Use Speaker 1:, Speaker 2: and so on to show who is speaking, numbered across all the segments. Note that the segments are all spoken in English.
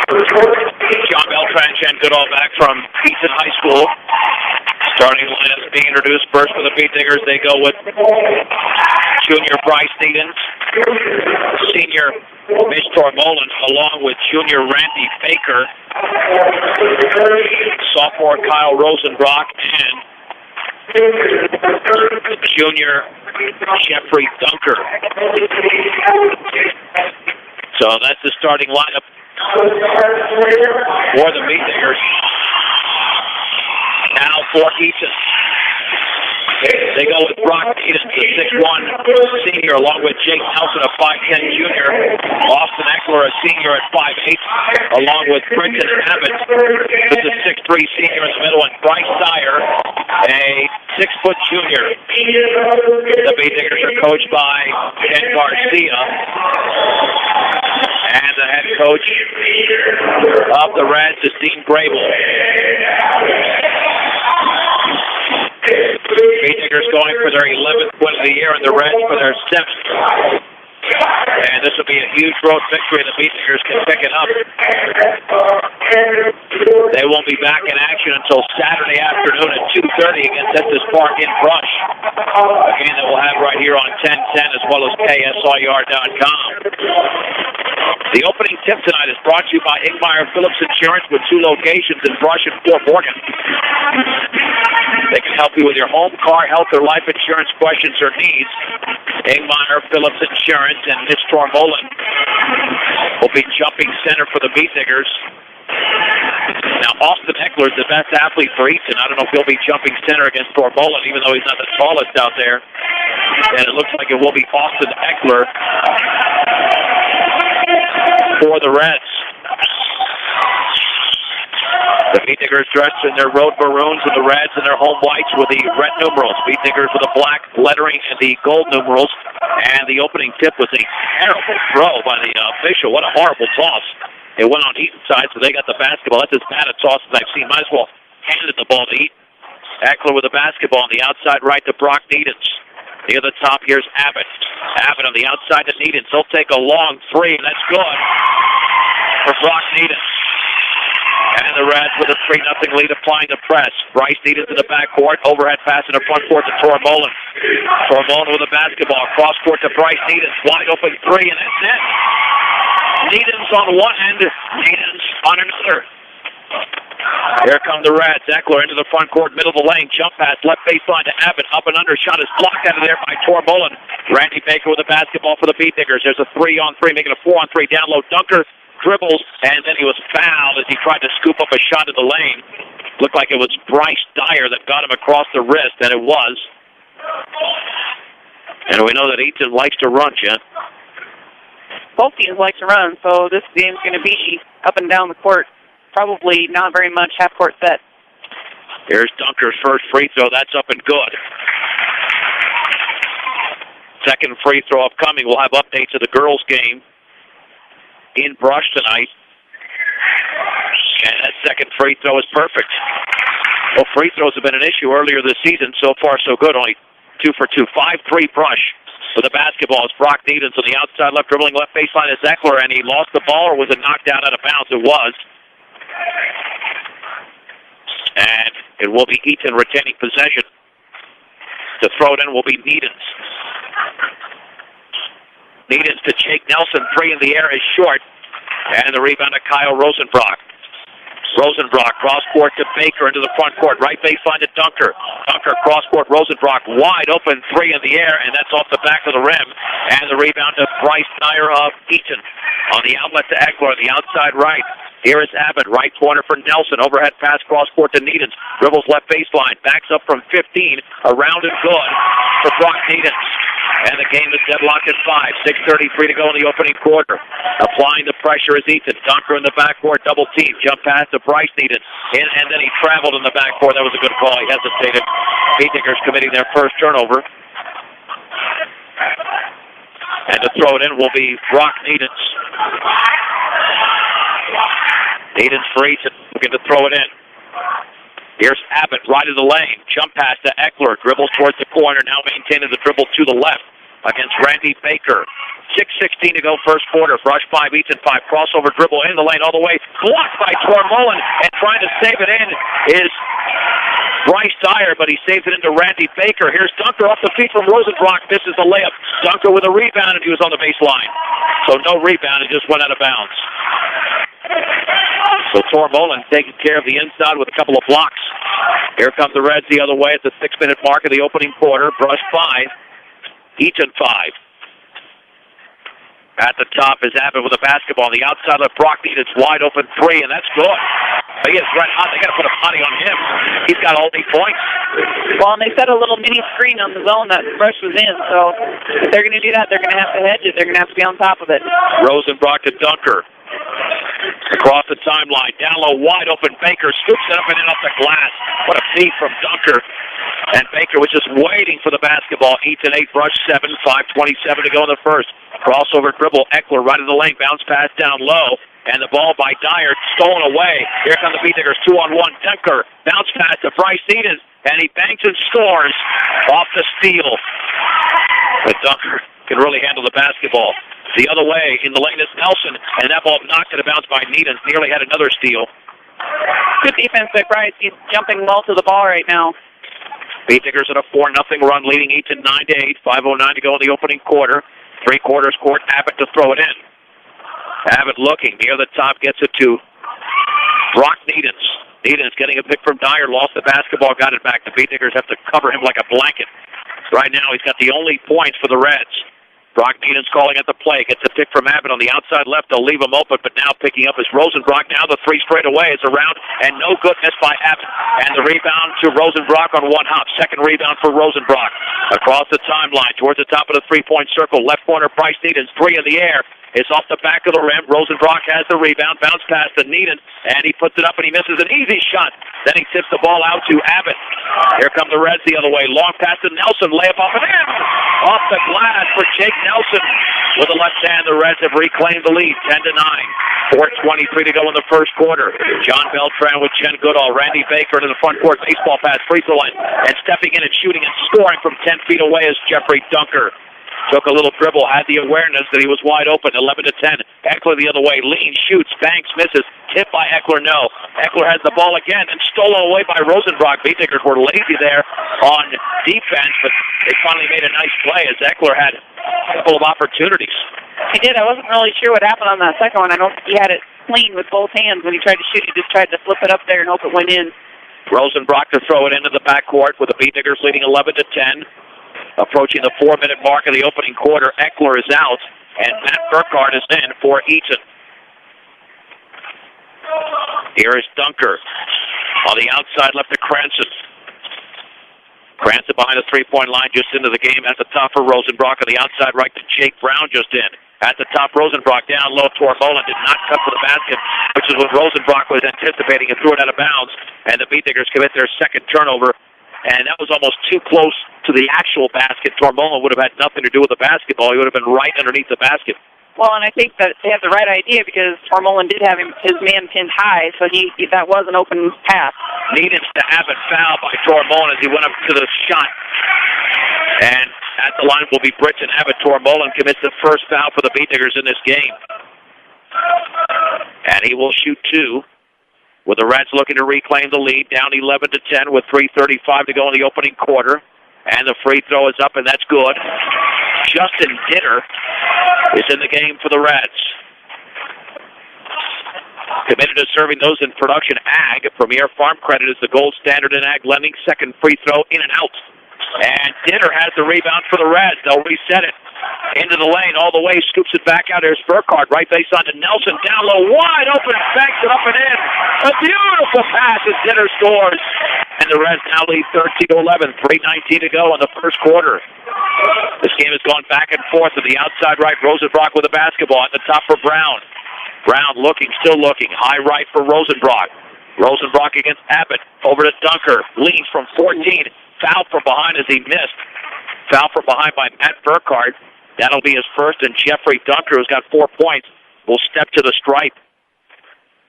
Speaker 1: John Beltran and Goodall back from Eaton High School. Starting lineup being introduced first for the Beat Diggers. They go with junior Bryce Eaton, senior Mitch Tormolen, along with junior Randy Baker, sophomore Kyle Rosenbrock, and junior Jeffrey Dunker. So that's the starting lineup for the Beat Diggers. Now for Eaton. They go with Brock Eaton, the 6'1" senior, along with Jake Nelson, a 5'10" junior. Austin Eckler, a senior at 5'8", along with Brenton Abbott, who's a 6'3" senior in the middle, and Bryce Dyer, a 6-foot junior. The Beat Diggers are coached by Ken Garcia. And the head coach of the Reds is Dean Grable. Beat Diggers going for their 11th win of the year, and the Reds for their 7th. And this will be a huge road victory, and the Beat Diggers can pick it up. They won't be back in action until Saturday afternoon at 2:30 against Estes Park in Brush. A game that we'll have right here on 1010 as well as KSIR.com. The opening tip tonight is brought to you by Ingmeyer Phillips Insurance with 2 locations in Brush and Fort Morgan. They can help you with your home, car, health, or life insurance questions or needs. Ingmeyer Phillips Insurance and Mitch Tormolen will be jumping center for the Beat Diggers. Now, Austin Eckler is the best athlete for Eaton. I don't know if he'll be jumping center against Tormolen, even though he's not the tallest out there. And it looks like it will be Austin Eckler for the Reds. The Beat Diggers dressed in their road maroons and the Reds in their home whites with the red numerals. Beat Diggers with the black lettering and the gold numerals. And the opening tip was a terrible throw by the official. What a horrible toss. It went on Eaton's side, so they got the basketball. That's as bad a toss as I've seen. Might as well handed the ball to Eaton. Eckler with the basketball on the outside right to Brock Needens. Near the top, here's Abbott. Abbott on the outside to Needens. He'll take a long 3, and that's good for Brock Needens. And the Reds with a 3-0 lead applying the press. Bryce Needens in the backcourt. Overhead pass in the front court to Tormolen. Tormolen with the basketball. Cross court to Bryce Needens. Wide open 3, and that's it. Needens on one end. Needens on another. Here come the Reds. Eckler into the front court, middle of the lane. Jump pass, left baseline to Abbott. Up and under. Shot is blocked out of there by Tormolen. Randy Baker with the basketball for the Beat Diggers. There's a 3-on-3, making a 4-on-3 down low. Dunker dribbles, and then he was fouled as he tried to scoop up a shot in the lane. Looked like it was Bryce Dyer that got him across the wrist, and it was. And we know that Eaton likes to run, Jen.
Speaker 2: Both teams like to run, so this game's going to be up and down the court. Probably not very much half-court set.
Speaker 1: Here's Dunker's first free throw. That's up and good. Second free throw upcoming. We'll have updates of the girls' game in Brush tonight. And that second free throw is perfect. Well, free throws have been an issue earlier this season. So far, so good. Only 2 for 2. 5-3 Brush. For the basketball is Brock Needens on the outside left, dribbling left baseline is Eckler, and he lost the ball, or was it knocked out of bounds? It was. And it will be Eaton retaining possession. To throw it in will be Needens. Needens to Jake Nelson. 3 in the air is short. And the rebound to Kyle Rosenbrock. Rosenbrock cross court to Baker into the front court. Right baseline to Dunker. Dunker cross court. Rosenbrock wide open 3 in the air, and that's off the back of the rim. And the rebound to Bryce Dyer of Eaton. On the outlet to Eckler, the outside right. Here is Abbott, right corner for Nelson. Overhead pass, cross court to Needens. Dribbles left baseline. Backs up from 15. Around and good for Brock Needens. And the game is deadlocked at 5. 6:33 to go in the opening quarter. Applying the pressure is Eaton. Dunker in the backcourt, double team. Jump pass to Bryce Needens. And then he traveled in the backcourt. That was a good call. He hesitated. Beat Diggers committing their first turnover. And to throw it in will be Brock Needens. Needens for Eaton, looking to throw it in. Here's Abbott, right of the lane. Jump pass to Eckler. Dribbles towards the corner. Now maintaining the dribble to the left against Randy Baker. 6:16 to go first quarter. Brush 5, Eaton 5. Crossover dribble in the lane all the way. Blocked by Tormolin, and trying to save it in is Bryce Dyer, but he saves it into Randy Baker. Here's Dunker off the feet from Rosenbrock. Misses the layup. Dunker with a rebound, and he was on the baseline. So no rebound, it just went out of bounds. So Tormolin taking care of the inside with a couple of blocks. Here comes the Reds the other way at the 6-minute mark of the opening quarter. Brush 5, Eaton 5. At the top is Abbott with a basketball. On the outside left, Brock Eaton's wide open 3, and that's good. He is red hot. They got to put a body on him. He's got all 8 points.
Speaker 2: Well, and they set a little mini screen on the zone that Brush was in, so if they're going to do that, they're going to have to hedge it. They're going to have to be on top of it.
Speaker 1: Rosenbrock to Dunker. Across the timeline. Down low, wide open. Baker scoops it up and in off the glass. What a feed from Dunker. And Baker was just waiting for the basketball. Eaton 8, Brush 7, 5:27 to go in the first. Crossover dribble. Eckler right in the lane. Bounce pass down low. And the ball by Dyer stolen away. Here come the Beatnickers 2-on-1. Dunker. Bounce pass to Bryce Eaton. And he banks and scores off the steal. But Dunker can really handle the basketball. The other way in the lane is Nelson. And that ball knocked it a bounce by Needham. Nearly had another steal.
Speaker 2: Good defense by Bryce. He's jumping well to the ball right now.
Speaker 1: Beatnickers at a 4-0 run, leading Eaton 9-8. 5:09 to go in the opening quarter. 3/4 court. Abbott to throw it in. Abbott looking near the top, gets it to Brock Needens. Needens getting a pick from Dyer, lost the basketball, got it back. The Beatnickers have to cover him like a blanket. Right now, he's got the only points for the Reds. Brock Needens calling at the play, gets a pick from Abbott on the outside left. They'll leave him open, but now picking up is Rosenbrock. Now the 3 straight away is around, and no good miss by Abbott. And the rebound to Rosenbrock on one hop. Second rebound for Rosenbrock. Across the timeline, towards the top of the 3-point circle. Left corner, Bryce Needens, 3 in the air. It's off the back of the rim. Rosenbrock has the rebound. Bounce pass to Needham, and he puts it up, and he misses an easy shot. Then he tips the ball out to Abbott. Here come the Reds the other way. Long pass to Nelson. Layup off and in. Off the glass for Jake Nelson. With the left hand, the Reds have reclaimed the lead, 10-9. 4:23 to go in the first quarter. John Beltran with Chen Goodall. Randy Baker into the front court. Baseball pass, free throw line. And stepping in and shooting and scoring from 10 feet away is Jeffrey Dunker. Took a little dribble, had the awareness that he was wide open, 11-10. Eckler the other way, leans, shoots, banks, misses. Tipped by Eckler, no. Eckler has the ball again and stolen away by Rosenbrock. Beatnickers were lazy there on defense, but they finally made a nice play as Eckler had a couple of opportunities.
Speaker 2: He did. I wasn't really sure what happened on that second one. I don't think he had it clean with both hands when he tried to shoot. He just tried to flip it up there and hope it went in.
Speaker 1: Rosenbrock to throw it into the backcourt with the Beatnickers leading 11-10. Approaching the 4-minute mark of the opening quarter, Eckler is out, and Matt Burkhardt is in for Eaton. Here is Dunker on the outside left to Cranston. Cranston behind the 3-point line, just into the game at the top for Rosenbrock. On the outside right to Jake Brown, just in. At the top, Rosenbrock down low. Tormolin did not cut for the basket, which is what Rosenbrock was anticipating, and threw it out of bounds. And the Beatnickers commit their second turnover. And that was almost too close to the actual basket. Tormolin would have had nothing to do with the basketball. He would have been right underneath the basket.
Speaker 2: Well, and I think that they have the right idea because Tormolin did have his man pinned high, so that was an open pass.
Speaker 1: Needed to have it fouled by Tormolin as he went up to the shot. And at the line will be Britton Abbott. Tormolin commits the first foul for the Beatnickers in this game. And he will shoot 2. With the Reds looking to reclaim the lead, down 11-10 with 3:35 to go in the opening quarter. And the free throw is up, and that's good. Justin Ditter is in the game for the Reds. Committed to serving those in production ag. Premier Farm Credit is the gold standard in ag lending. Second free throw in and out. And Ditter has the rebound for the Reds. They'll reset it. Into the lane, all the way, scoops it back out. There's Burkhardt, right base on to Nelson, down low, wide open, banks it up and in. A beautiful pass as Ditter scores. And the Reds now lead 13-11, 3:19 to go in the first quarter. This game has gone back and forth to the outside right. Rosenbrock with the basketball at the top for Brown. Brown looking, still looking. High right for Rosenbrock. Rosenbrock against Abbott. Over to Dunker. Leans from 14. Foul from behind as he missed. Foul from behind by Matt Burkhardt. That'll be his first, and Jeffrey Dunker, who's got 4 points, will step to the stripe.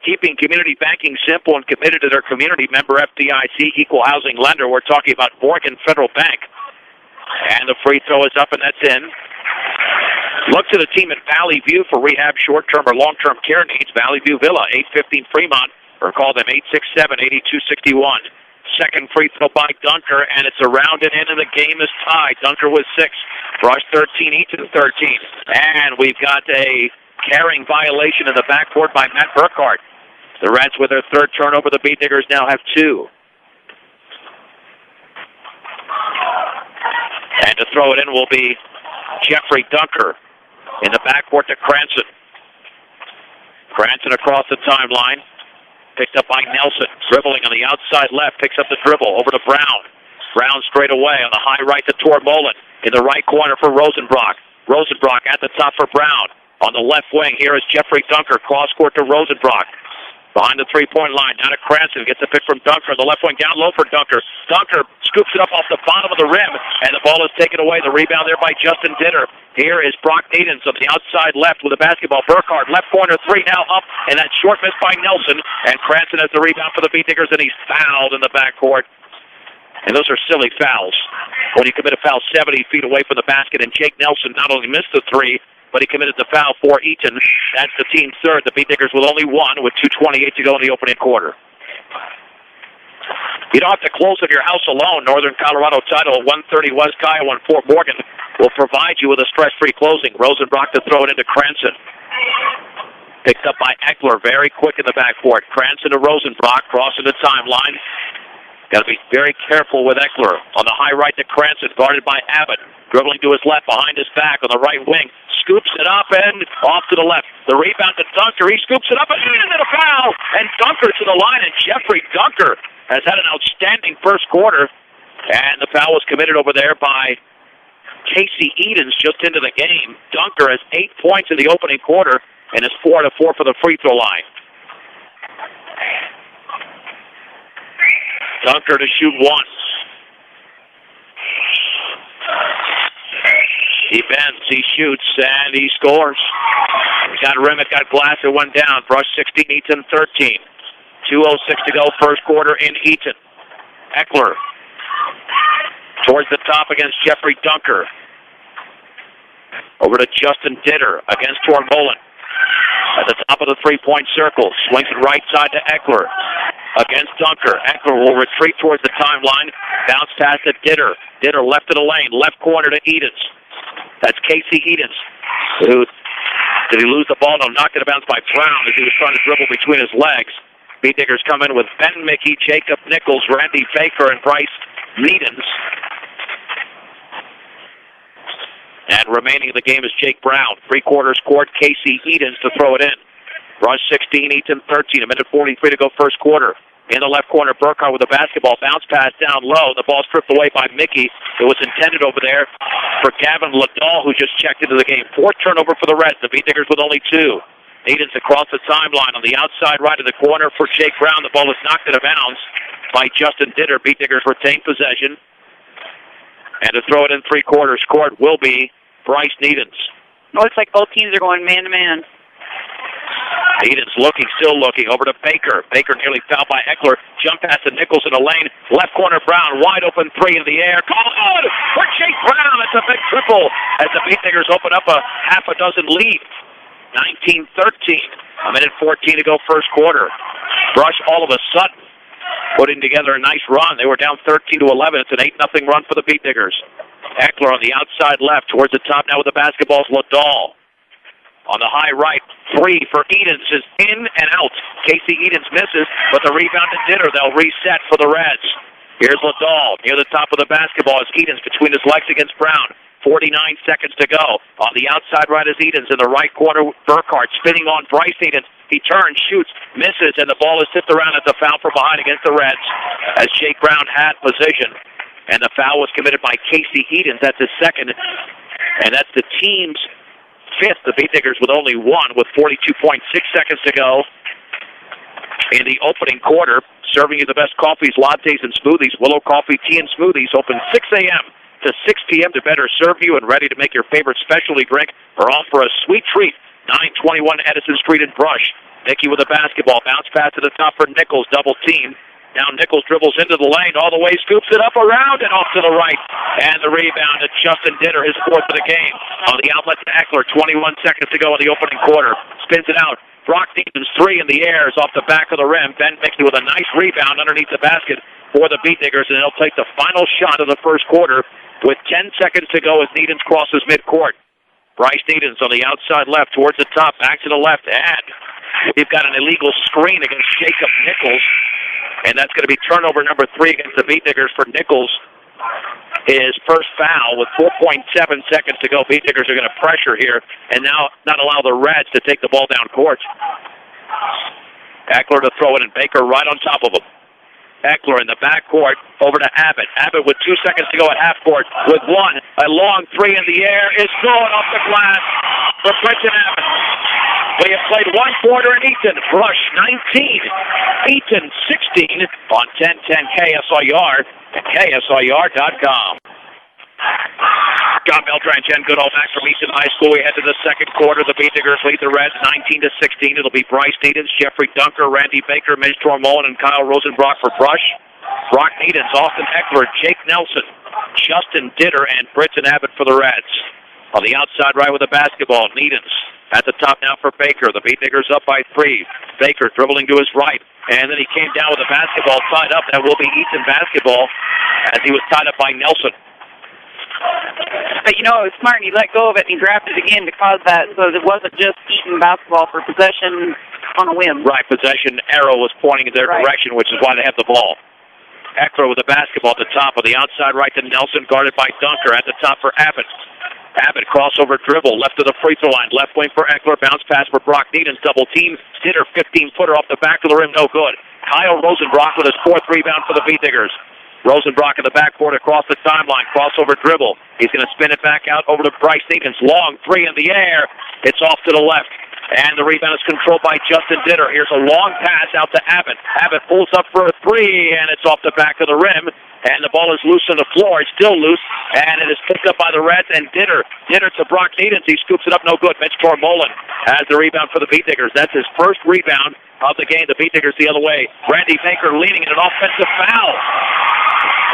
Speaker 1: Keeping community banking simple and committed to their community, member FDIC, equal housing lender. We're talking about Morgan Federal Bank. And the free throw is up, and that's in. Look to the team at Valley View for rehab, short-term or long-term care needs. Valley View Villa, 815 Fremont, or call them 867-8261. Second free throw by Dunker, and it's around and in, and the game is tied. Dunker with 6. Brush 13, Eaton 13. And we've got a carrying violation in the backcourt by Matt Burkhardt. The Reds with their third turnover. The Beat Diggers now have 2. And to throw it in will be Jeffrey Dunker in the backcourt to Cranston. Cranston across the timeline. Picked up by Nelson. Dribbling on the outside left. Picks up the dribble over to Brown. Brown straight away on the high right to Tormolen. In the right corner for Rosenbrock. Rosenbrock at the top for Brown. On the left wing, here is Jeffrey Dunker. Cross court to Rosenbrock. Behind the three-point line, down to Cranston. Gets a pick from Dunker. The left wing down low for Dunker. Dunker scoops it up off the bottom of the rim, and the ball is taken away. The rebound there by Justin Dinner. Here is Brock Edens on the outside left with the basketball. Burkhardt, left corner, 3 now up, and that short miss by Nelson. And Cranston has the rebound for the Beat Diggers, and he's fouled in the backcourt. And those are silly fouls. When you commit a foul 70 feet away from the basket, and Jake Nelson not only missed the 3, but he committed the foul for Eaton. That's the team's third. The Beat Diggers with only 1 with 2:28 to go in the opening quarter. You don't have to close on your house alone. Northern Colorado Title, 130 West Kiowa and Fort Morgan will provide you with a stress-free closing. Rosenbrock to throw it into Cranston. Picked up by Eckler, very quick in the backcourt. Cranston to Rosenbrock, crossing the timeline. Got to be very careful with Eckler. On the high right to Cranston, guarded by Abbott. Dribbling to his left, behind his back on the right wing. Scoops it up and off to the left. The rebound to Dunker. He scoops it up and into the foul. And Dunker to the line. And Jeffrey Dunker has had an outstanding first quarter. And the foul was committed over there by Casey Edens just into the game. Dunker has 8 points in the opening quarter and is 4-4 for the free throw line. Dunker to shoot once. He bends, he shoots, and he scores. Got rim, it got glass, it went down. Brush 16, Eaton 13. 2:06 to go, first quarter in Eaton. Eckler towards the top against Jeffrey Dunker. Over to Justin Dinner against Tormolen. At the top of the three-point circle, swings it right side to Eckler against Dunker. Eckler will retreat towards the timeline. Bounce pass to Dinner. Dinner left of the lane, left corner to Edens. That's Casey Edens. Did he lose the ball? No, knocked it out of bounds by Brown as he was trying to dribble between his legs. Beat Diggers come in with Ben Mickey, Jacob Nichols, Randy Baker, and Bryce Needens. And remaining in the game is Jake Brown. 3/4 scored. Casey Edens to throw it in. Rush 16, Eaton 13. 1:43 to go first quarter. In the left corner, Burkhardt with the basketball. Bounce pass down low. The ball stripped away by Mickey. It was intended over there for Gavin Liddell, who just checked into the game. 4th turnover for the Reds. The Beat Diggers with only 2. Edens across the timeline on the outside right of the corner for Jake Brown. The ball is knocked out of bounds by Justin Dinner. Beat Diggers retain possession. And to throw it in 3/4 court will be Bryce Needens.
Speaker 2: Looks like both teams are going man-to-man.
Speaker 1: Edens looking, still looking, over to Baker. Baker nearly fouled by Eckler. Jump pass to Nichols in the lane. Left corner, Brown, wide open 3 in the air. Good for Jake Brown. It's a big triple as the Beat Diggers open up a half a dozen lead. 19-13. 1:14 to go first quarter. Brush all of a sudden putting together a nice run. They were down 13-11. It's an 8-0 run for the Beat Diggers. Eckler on the outside left towards the top now with the basketball is Liddell. On the high right, 3 for Edens is in and out. Casey Edens misses, but the rebound to Dinner. They'll reset for the Reds. Here's Liddell near the top of the basketball as Edens between his legs against Brown. 49 seconds to go. On the outside right is Edens. In the right corner, Burkhardt spinning on Bryce Edens. He turns, shoots, misses, and the ball is tipped around at the foul from behind against the Reds as Jake Brown had position. And the foul was committed by Casey Edens. That's his second. And that's the team's 5th. The Beat Diggers with only 1 with 42.6 seconds to go in the opening quarter. Serving you the best coffees, lattes, and smoothies. Willow Coffee, Tea, and Smoothies open 6 a.m. to 6 p.m. to better serve you and ready to make your favorite specialty drink or offer a sweet treat. 921 Edison Street in Brush. Mickey with a basketball. Bounce pass to the top for Nichols. Double team. Now Nichols dribbles into the lane all the way, scoops it up around and off to the right. And the rebound to Justin Ditter, his fourth of the game. On the outlet to Eckler, 21 seconds to go in the opening quarter. Spins it out. Brock Eaton's three in the air is off the back of the rim. Ben Mickey with a nice rebound underneath the basket for the Beat Diggers, and they'll take the final shot of the first quarter with 10 seconds to go as Needens crosses midcourt. Bryce Needens on the outside left towards the top, back to the left, and we've got an illegal screen against Jacob Nichols, and that's going to be turnover number 3 against the Beat Diggers for Nichols. His first foul with 4.7 seconds to go. Beat Diggers are going to pressure here and now not allow the Reds to take the ball down court. Eckler to throw it, and Baker right on top of him. Eckler in the backcourt over to Abbott. Abbott with 2 seconds to go at half court with one. A long three in the air is going off the glass for Brenton Abbott. We have played one quarter in Eaton. Brush 19. Eaton 16 on 1010 KSIR and KSIR.com. John Beltran, Jen Goodall back from Easton High School. We head to the second quarter. The Beat Diggers lead the Reds 19-16. It'll be Bryce Needens, Jeffrey Dunker, Randy Baker, Mitch Tormolin, and Kyle Rosenbrock for Brush. Brock Needens, Austin Eckler, Jake Nelson, Justin Ditter, and Brenton Abbott for the Reds. On the outside right with the basketball, Needens at the top now for Baker. The Beat Diggers up by 3. Baker dribbling to his right, and then he came down with the basketball tied up. That will be Eaton basketball as he was tied up by Nelson.
Speaker 2: But, it was smart. He let go of it and he drafted again to cause that, so it wasn't just Eaton basketball for possession on a whim.
Speaker 1: Right, possession arrow was pointing in their direction, which is why they have the ball. Eckler with the basketball at the top. On the outside right to Nelson, guarded by Dunker. At the top for Abbott. Abbott crossover dribble, left to the free throw line. Left wing for Eckler, bounce pass for Brock Needens. Double team, Ditter, 15-footer off the back of the rim, no good. Kyle Rosenbrock with his 4th rebound for the Beat Diggers. Rosenbrock in the backcourt across the timeline. Crossover dribble. He's going to spin it back out over to Bryce Needens. Long three in the air. It's off to the left. And the rebound is controlled by Justin Ditter. Here's a long pass out to Abbott. Abbott pulls up for a three, and it's off the back of the rim. And the ball is loose on the floor. It's still loose, and it is picked up by the Reds. And Ditter to Brock Needens. He scoops it up, no good. Mitch Tormolin has the rebound for the Beat Diggers. That's his first rebound of the game. The Beat Diggers the other way. Randy Baker leaning in an offensive foul.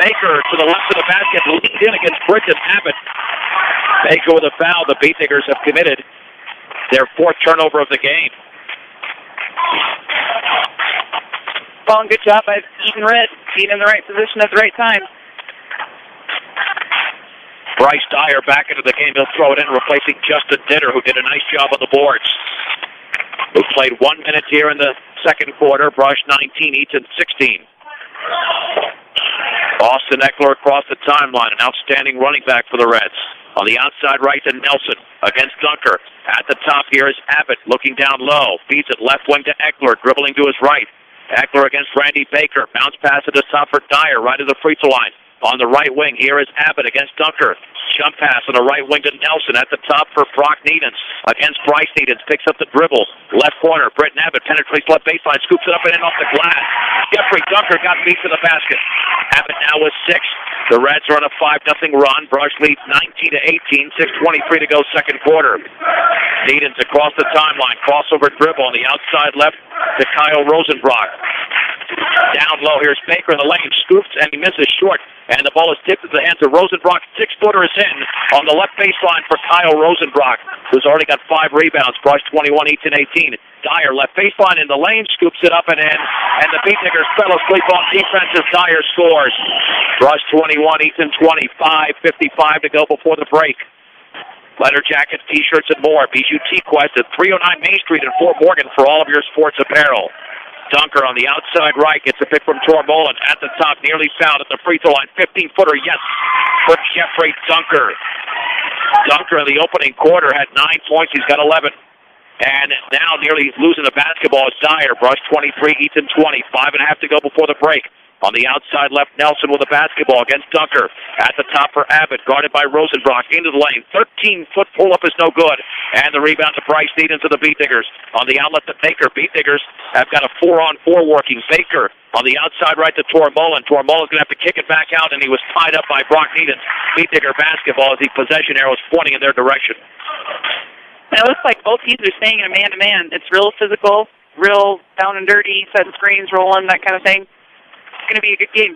Speaker 1: Baker to the left of the basket, leaned in against Brenton Abbott. Baker with a foul. The Beat Diggers have committed their 4th turnover of the game.
Speaker 2: Well, good job by Eaton Red, being in the right position at the right time.
Speaker 1: Bryce Dyer back into the game. He'll throw it in, replacing Justin Ditter, who did a nice job on the boards. Who played 1 minute here in the second quarter. Brush 19, Eaton 16. Austin Eckler across the timeline, an outstanding running back for the Reds. On the outside right to Nelson against Dunker. At the top here is Abbott looking down low. Feeds it left wing to Eckler, dribbling to his right. Eckler against Randy Baker. Bounce pass at the top for Dyer, right at the free throw line. On the right wing, here is Abbott against Dunker. Jump pass on the right wing to Nelson. At the top for Brock Needens against Bryce Needens. Picks up the dribble. Left corner, Brenton Abbott penetrates left baseline. Scoops it up and in off the glass. Jeffrey Dunker got beat to the basket. Abbott now with 6. The Reds are on a 5-0 run. Brush leads 19-18. 6:23 to go second quarter. Needens across the timeline. Crossover dribble on the outside left to Kyle Rosenbrock. Down low, here's Baker in the lane. Scoops and he misses short. And the ball is tipped into the hands of Rosenbrock. 6-footer is in on the left baseline for Kyle Rosenbrock, who's already got 5 rebounds. Brush 21, Eaton 18. Dyer left baseline in the lane, scoops it up and in. And the Beat Diggers fell asleep on defense as Dyer scores. Brush 21, Eaton 25, 55 to go before the break. Leather jackets, T-shirts, and more. Bijou T-Quest at 309 Main Street in Fort Morgan for all of your sports apparel. Dunker on the outside right gets a pick from Tormolin at the top, nearly fouled at the free throw line. 15-footer, yes, for Jeffrey Dunker. Dunker in the opening quarter had 9 points. He's got 11. And now nearly losing the basketball is Dyer. Brush 23, Eaton 20. 5.5 to go before the break. On the outside left, Nelson with the basketball against Dunker. At the top for Abbott, guarded by Rosenbrock. Into the lane. 13-foot pull-up is no good. And the rebound to Bryce Needens to the Beat Diggers. On the outlet to Baker. Beat Diggers have got a 4-on-4 working. Baker on the outside right to Tormolin. Tormolin's going to have to kick it back out, and he was tied up by Brock Needens. Beat Digger basketball as the possession arrow is pointing in their direction.
Speaker 2: And it looks like both teams are staying in a man-to-man. It's real physical, real down and dirty, setting screens, rolling, that kind of thing. It's going to be a good game.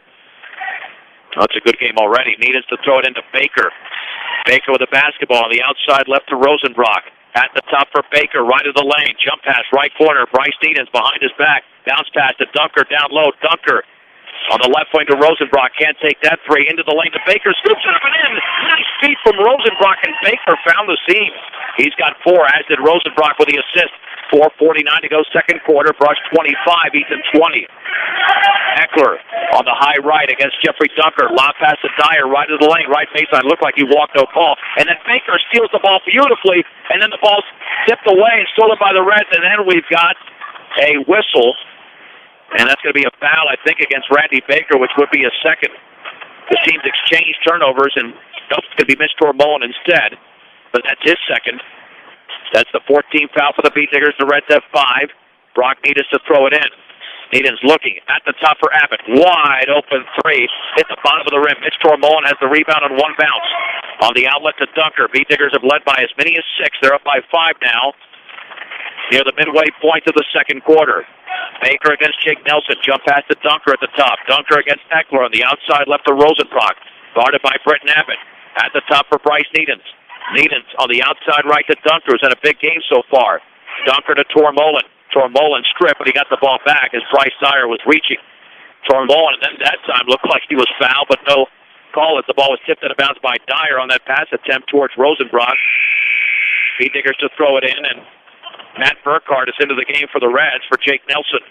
Speaker 1: That's a good game already. Needed to throw it into Baker. Baker with the basketball on the outside left to Rosenbrock. At the top for Baker, right of the lane. Jump pass, right corner. Bryce Eaton behind his back. Bounce pass to Dunker, down low. Dunker on the left wing to Rosenbrock. Can't take that three. Into the lane to Baker. Scoops it up and in. Nice feed from Rosenbrock, and Baker found the seam. He's got 4, as did Rosenbrock with the assist. 4:49 to go, second quarter. Brush 25, Eaton 20. Eckler on the high right against Jeffrey Dunker. Lob pass to Dyer, right of the lane, right baseline. Looked like he walked, no call. And then Baker steals the ball beautifully, and then the ball's tipped away and stolen by the Reds. And then we've got a whistle, and that's going to be a foul, I think, against Randy Baker, which would be a second. The teams exchange turnovers, and it's going to be Mitch Tormolin instead, but that's his second. That's the 14th foul for the Beatniggers. The Reds have 5. Brock Needus to throw it in. Needham's looking at the top for Abbott. Wide open three. Hit the bottom of the rim. Mitch Tormolin has the rebound on one bounce. On the outlet to Dunker. Beatniggers have led by as many as 6. They're up by 5 now. Near the midway point of the second quarter. Baker against Jake Nelson. Jump pass to Dunker at the top. Dunker against Eckler on the outside left to Rosenbrock. Guarded by Britton Abbott. At the top for Bryce Needhams. Needhams on the outside right to Dunker, who's had a big game so far. Dunker to Tormolin. Tormolin stripped, but he got the ball back as Bryce Dyer was reaching. Tormolin, and then that time looked like he was fouled, but no call as the ball was tipped out of bounds by Dyer on that pass attempt towards Rosenbrock. Beatniggers to throw it in, and Matt Burkhardt is into the game for the Reds for Jake Nelson.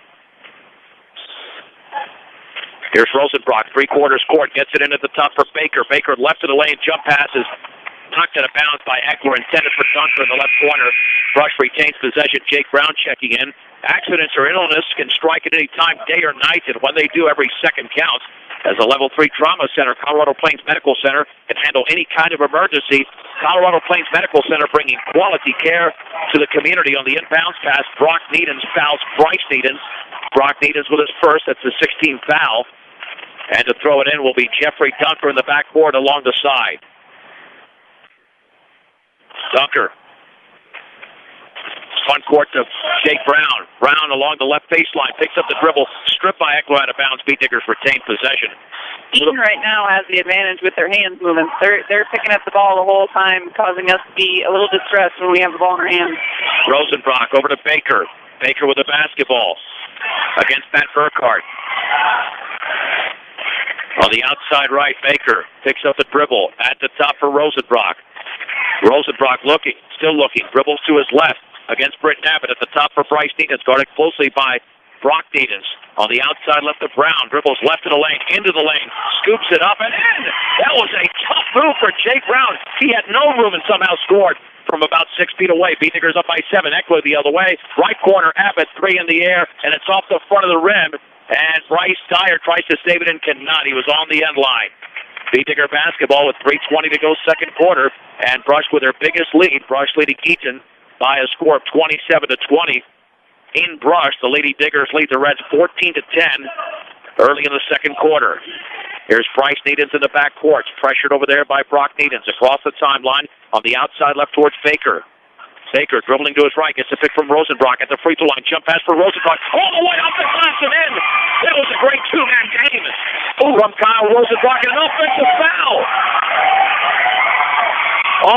Speaker 1: Here's Rosenbrock, three-quarters court, gets it in at the top for Baker. Baker left of the lane, jump passes. Knocked out of bounds by Eckler, intended for Dunker in the left corner. Brush retains possession. Jake Brown checking in. Accidents or illness can strike at any time, day or night, and when they do, every second counts. As a Level 3 Trauma Center, Colorado Plains Medical Center can handle any kind of emergency. Colorado Plains Medical Center bringing quality care to the community. On the inbounds pass, Brock Needhams fouls Bryce Needhams. Brock Needhams with his first. That's the 16th foul. And to throw it in will be Jeffrey Dunker in the backcourt along the side. Dunker. Front court to Jake Brown. Brown along the left baseline. Picks up the dribble. Stripped by Eckler out of bounds. Beatniggers retain possession.
Speaker 2: Eaton right now has the advantage with their hands moving. They're picking up the ball the whole time, causing us to be a little distressed when we have the ball in our hands.
Speaker 1: Rosenbrock over to Baker. Baker with the basketball against Matt Burkhardt. On the outside right, Baker picks up the dribble at the top for Rosenbrock. Rosenbrock looking, still looking, dribbles to his left against Britton Abbott at the top for Bryce Needhams, guarded closely by Brock Needhams. On the outside left to Brown, dribbles left of the lane, into the lane, scoops it up and in! That was a tough move for Jake Brown. He had no room and somehow scored from about 6 feet away. Beatniggers up by 7, Eckler the other way. Right corner, Abbott, 3 in the air, and it's off the front of the rim. And Bryce Dyer tries to save it and cannot. He was on the end line. Beatnigger basketball with 3:20 to go second quarter, and Brush with their biggest lead. Brush leading Eaton by a score of 27-20. In Brush, the Lady Diggers lead the Reds 14-10 early in the second quarter. Here's Bryce Needhams in the backcourt, pressured over there by Brock Needhams across the timeline on the outside left towards Baker. Baker dribbling to his right, gets a pick from Rosenbrock at the free throw line. Jump pass for Rosenbrock all the way up the glass and in. That was a great two-man game. From Kyle Rosenbrock, and an offensive foul.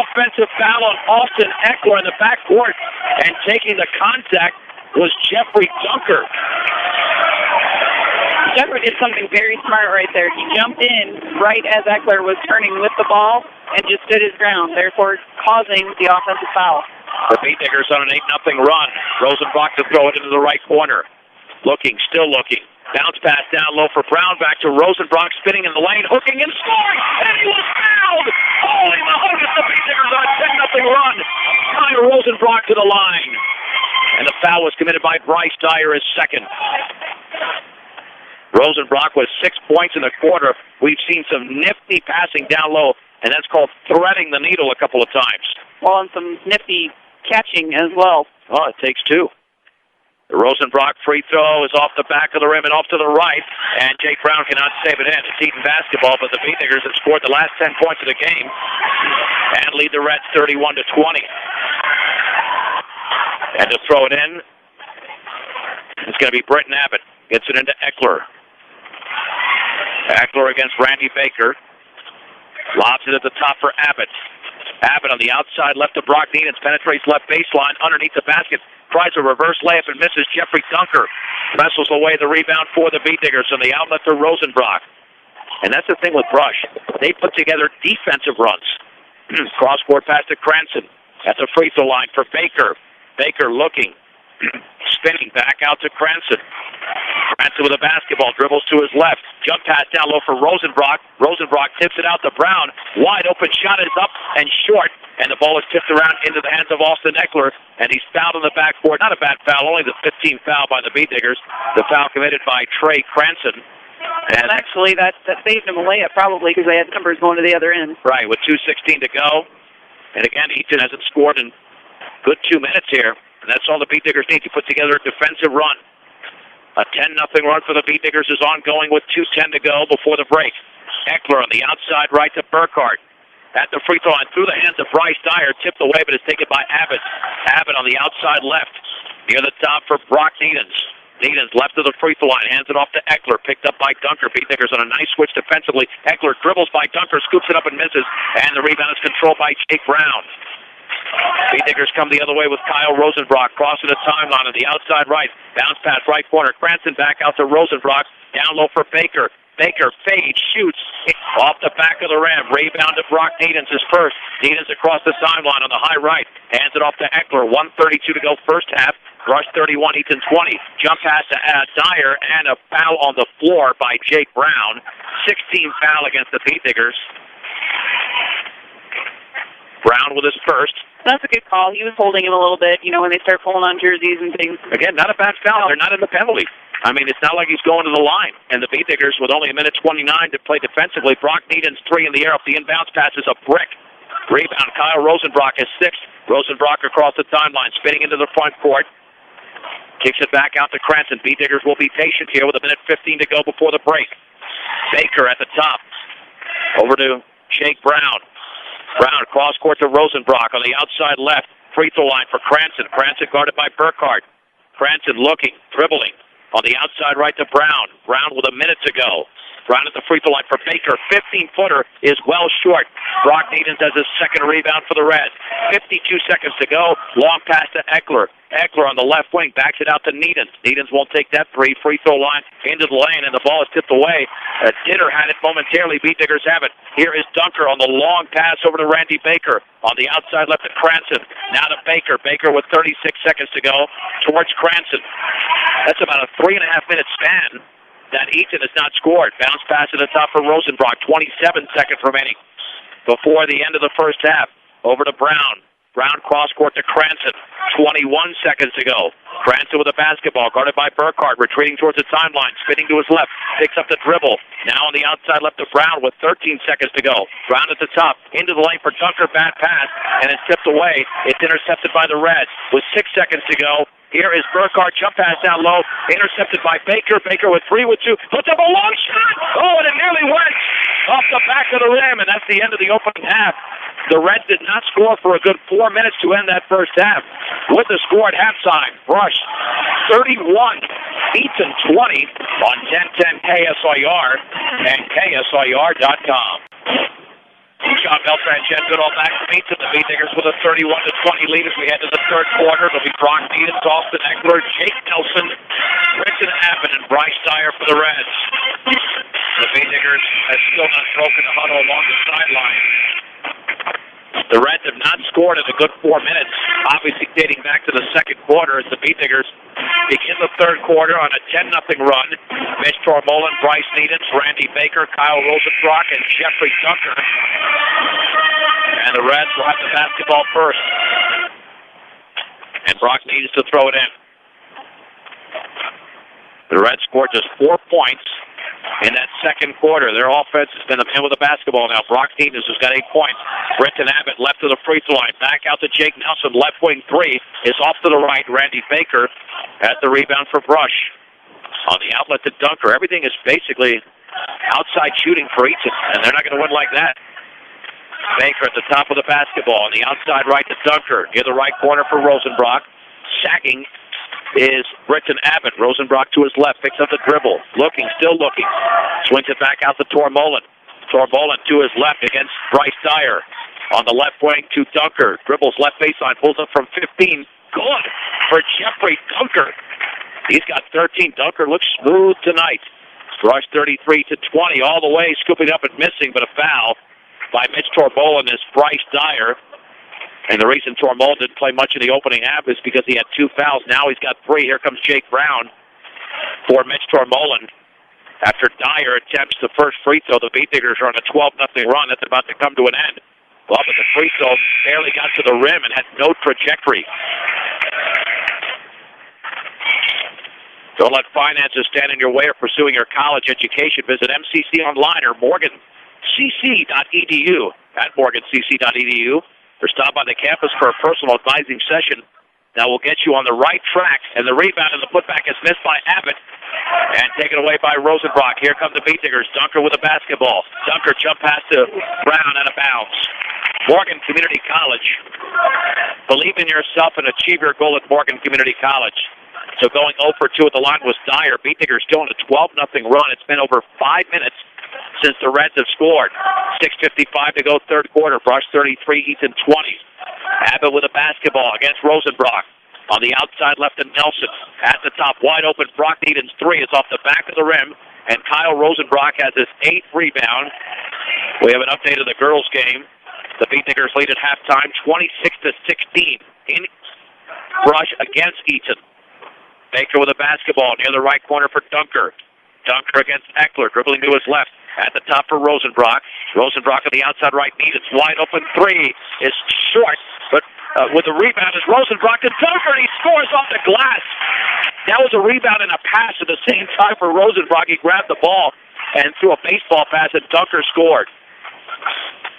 Speaker 1: Offensive foul on Austin Eckler in the backcourt, and taking the contact was Jeffrey Dunker.
Speaker 2: Jeffrey did something very smart right there. He jumped in right as Eckler was turning with the ball and just stood his ground, therefore causing the offensive foul.
Speaker 1: The Beatniggers on an 8-0 run. Rosenbrock to throw it into the right corner. Looking, still looking. Bounce pass down low for Brown, back to Rosenbrock, spinning in the lane, hooking and scoring, and he was fouled! Holy Mahomes, the Beatniggers on a 10-0 run. Kyle Rosenbrock to the line. And the foul was committed by Bryce Dyer, his second. Rosenbrock with 6 points in the quarter. We've seen some nifty passing down low, and that's called threading the needle a couple of times.
Speaker 2: Well, and some nifty catching as well.
Speaker 1: Oh, it takes 2. The Rosenbrock free throw is off the back of the rim and off to the right, and Jake Brown cannot save it in. It's Eaton basketball, but the Beatniggers have scored the last 10 points of the game and lead the Reds 31-20. And to throw it in, it's going to be Britton Abbott. Gets it into Eckler. Eckler against Randy Baker. Lobs it at the top for Abbott. Abbott on the outside left to Brock Needens. Penetrates left baseline underneath the basket. Tries a reverse layup and misses. Jeffrey Dunker wrestles away the rebound for the Beat Diggers on the outlet to Rosenbrock. And that's the thing with Brush. They put together defensive runs. Cross-court pass to Cranston at the free throw line for Baker. Baker looking. Spinning back out to Cranston. Cranston with a basketball, dribbles to his left. Jump pass down low for Rosenbrock. Rosenbrock tips it out to Brown. Wide open shot is up and short. And the ball is tipped around into the hands of Austin Eckler. And he's fouled on the backboard. Not a bad foul, only the 15th foul by the Beat Diggers. The foul committed by Trey Cranston.
Speaker 2: And actually, that saved him a layup probably because they had numbers going to the other end.
Speaker 1: Right, with 2:16 to go. And again, Eaton hasn't scored in good 2 minutes here. And that's all the Beat Diggers need to put together a defensive run. A 10-0 run for the Beat Diggers is ongoing with 2:10 to go before the break. Eckler on the outside right to Burkhardt. At the free throw line through the hands of Bryce Dyer. Tipped away, but is taken by Abbott. Abbott on the outside left. Near the top for Brock Needens. Needens left of the free throw line. Hands it off to Eckler. Picked up by Dunker. Beat Diggers on a nice switch defensively. Eckler dribbles by Dunker. Scoops it up and misses. And the rebound is controlled by Jake Brown. Beat Diggers come the other way with Kyle Rosenbrock crossing the timeline on the outside right. Bounce pass right corner. Cranston back out to Rosenbrock. Down low for Baker. Baker fades, shoots off the back of the rim. Rebound to Brock Needens is first. Needens across the sideline on the high right. Hands it off to Eckler. 1:32 to go first half. Rush 31, Eaton 20. Jump pass to Dyer and a foul on the floor by Jake Brown. 16 foul against the Beat Diggers. Brown with his first.
Speaker 2: That's a good call. He was holding him a little bit, when they start pulling on jerseys and things.
Speaker 1: Again, not a bad foul. They're not in the penalty. I mean, it's not like he's going to the line. And the Beat Diggers, with only 1:29 to play defensively, Brock Needens 3 in the air off the inbounds pass is a brick. Rebound, Kyle Rosenbrock is 6th. Rosenbrock across the timeline, spinning into the front court. Kicks it back out to Cranston. Beat Diggers will be patient here with 1:15 to go before the break. Baker at the top. Over to Jake Brown. Brown cross court to Rosenbrock on the outside left. Free throw line for Cranston. Cranston guarded by Burkhardt. Cranston looking, dribbling. On the outside right to Brown. Brown with 1 minute to go. Brown at the free throw line for Baker. 15-footer is well short. Brock Needens has his second rebound for the Reds. 52 seconds to go. Long pass to Eckler. Eckler on the left wing backs it out to Needens. Needens won't take that three. Free throw line into the lane, and the ball is tipped away. Ditter had it momentarily. Beat Diggers have it. Here is Dunker on the long pass over to Randy Baker. On the outside left to Cranston. Now to Baker. Baker with 36 seconds to go towards Cranston. That's about a 3.5-minute span that Eaton has not scored. Bounce pass at the top for Rosenbrock. 27 seconds remaining before the end of the first half. Over to Brown. Brown cross court to Cranston. 21 seconds to go. Cranston with a basketball, guarded by Burkhardt, retreating towards the timeline, spinning to his left, picks up the dribble. Now on the outside left to Brown with 13 seconds to go. Brown at the top, into the lane for Dunker, bad pass, and it's tipped away. It's intercepted by the Reds with 6 seconds to go. Here is Burkhardt, jump pass down low, intercepted by Baker. Baker with 3 with 2, puts up a long shot. Oh, and it nearly went off the back of the rim, and that's the end of the opening half. The Reds did not score for a good 4 minutes to end that first half. With the score at halftime, Brush 31, Eaton 20 on 1010 KSIR and KSIR.com. Sean Beltran, Jen Goodall back to Eaton. The Beat Diggers with a 31-20 lead as we head to the third quarter. It'll be Brock Needens, Austin Eckler, Jake Nelson, Brenton Abbott, and Bryce Dyer for the Reds. The Beat Diggers have still not broken the huddle along the sideline. The Reds have not scored in a good 4 minutes, obviously dating back to the second quarter as the Beat Diggers begin the third quarter on a 10-0 run. Mitch Tormolen, Bryce Needens, Randy Baker, Kyle Rosenbrock, and Jeffrey Dunker. And the Reds will have the basketball first. And Brock needs to throw it in. The Reds scored just 4 points in that second quarter. Their offense has been in with the basketball now. Brock Needens has got 8 points. Brenton Abbott left to the free throw line. Back out to Jake Nelson. Left wing 3 is off to the right. Randy Baker at the rebound for Brush. On the outlet to Dunker. Everything is basically outside shooting for Eaton, and they're not going to win like that. Baker at the top of the basketball. On the outside right to Dunker. Near the right corner for Rosenbrock. Sagging is Britton Abbott. Rosenbrock to his left, picks up the dribble. Still looking. Swings it back out to Tormolen. Tormolen to his left against Bryce Dyer. On the left wing to Dunker. Dribbles left baseline, pulls up from 15. Good for Jeffrey Dunker. He's got 13. Dunker looks smooth tonight. Rush 33-20 all the way, scooping up and missing, but a foul by Mitch Tormolen is Bryce Dyer. And the reason Tormolen didn't play much in the opening half is because he had 2 fouls. Now he's got 3. Here comes Jake Brown for Mitch Tormolen. After Dyer attempts the first free throw, the Beat Diggers are on a 12-0 run. That's about to come to an end. Well, but the free throw barely got to the rim and had no trajectory. Don't let finances stand in your way of pursuing your college education. Visit MCC online or morgancc.edu at morgancc.edu, or stop by the campus for a personal advising session that will get you on the right track. And the rebound and the putback is missed by Abbott and taken away by Rosenbrock. Here come the Beat Diggers. Dunker with a basketball. Dunker jump pass to Brown out of bounds. Morgan Community College. Believe in yourself and achieve your goal at Morgan Community College. So going 0 for 2 at the line was Dyer. Beat Diggers still in a 12-0 run. It's been over 5 minutes since the Reds have scored. 6:55 to go, third quarter. Brush 33, Eaton 20. Abbott with a basketball against Rosenbrock. On the outside left to Nelson. At the top, wide open. Brock Eaton's 3 is off the back of the rim. And Kyle Rosenbrock has his 8th rebound. We have an update of the girls' game. The Beat Diggers lead at halftime, 26-16 in Brush against Eaton. Baker with a basketball near the right corner for Dunker. Dunker against Eckler, dribbling to his left. At the top for Rosenbrock. Rosenbrock on the outside right, Eaton's wide open 3 is short, but with the rebound is Rosenbrock to Dunker, and he scores off the glass. That was a rebound and a pass at the same time for Rosenbrock. He grabbed the ball and threw a baseball pass, and Dunker scored.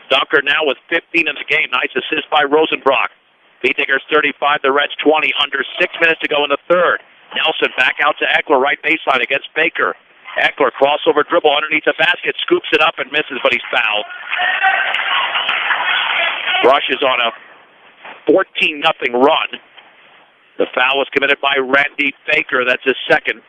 Speaker 1: Dunker now with 15 in the game. Nice assist by Rosenbrock. Beat Diggers 35, the Reds 20. Under 6 minutes to go in the third. Nelson back out to Eckler, right baseline against Baker. Eckler, crossover dribble underneath the basket, scoops it up and misses, but he's fouled. Rush is on a 14-0 run. The foul was committed by Randy Baker. That's his second.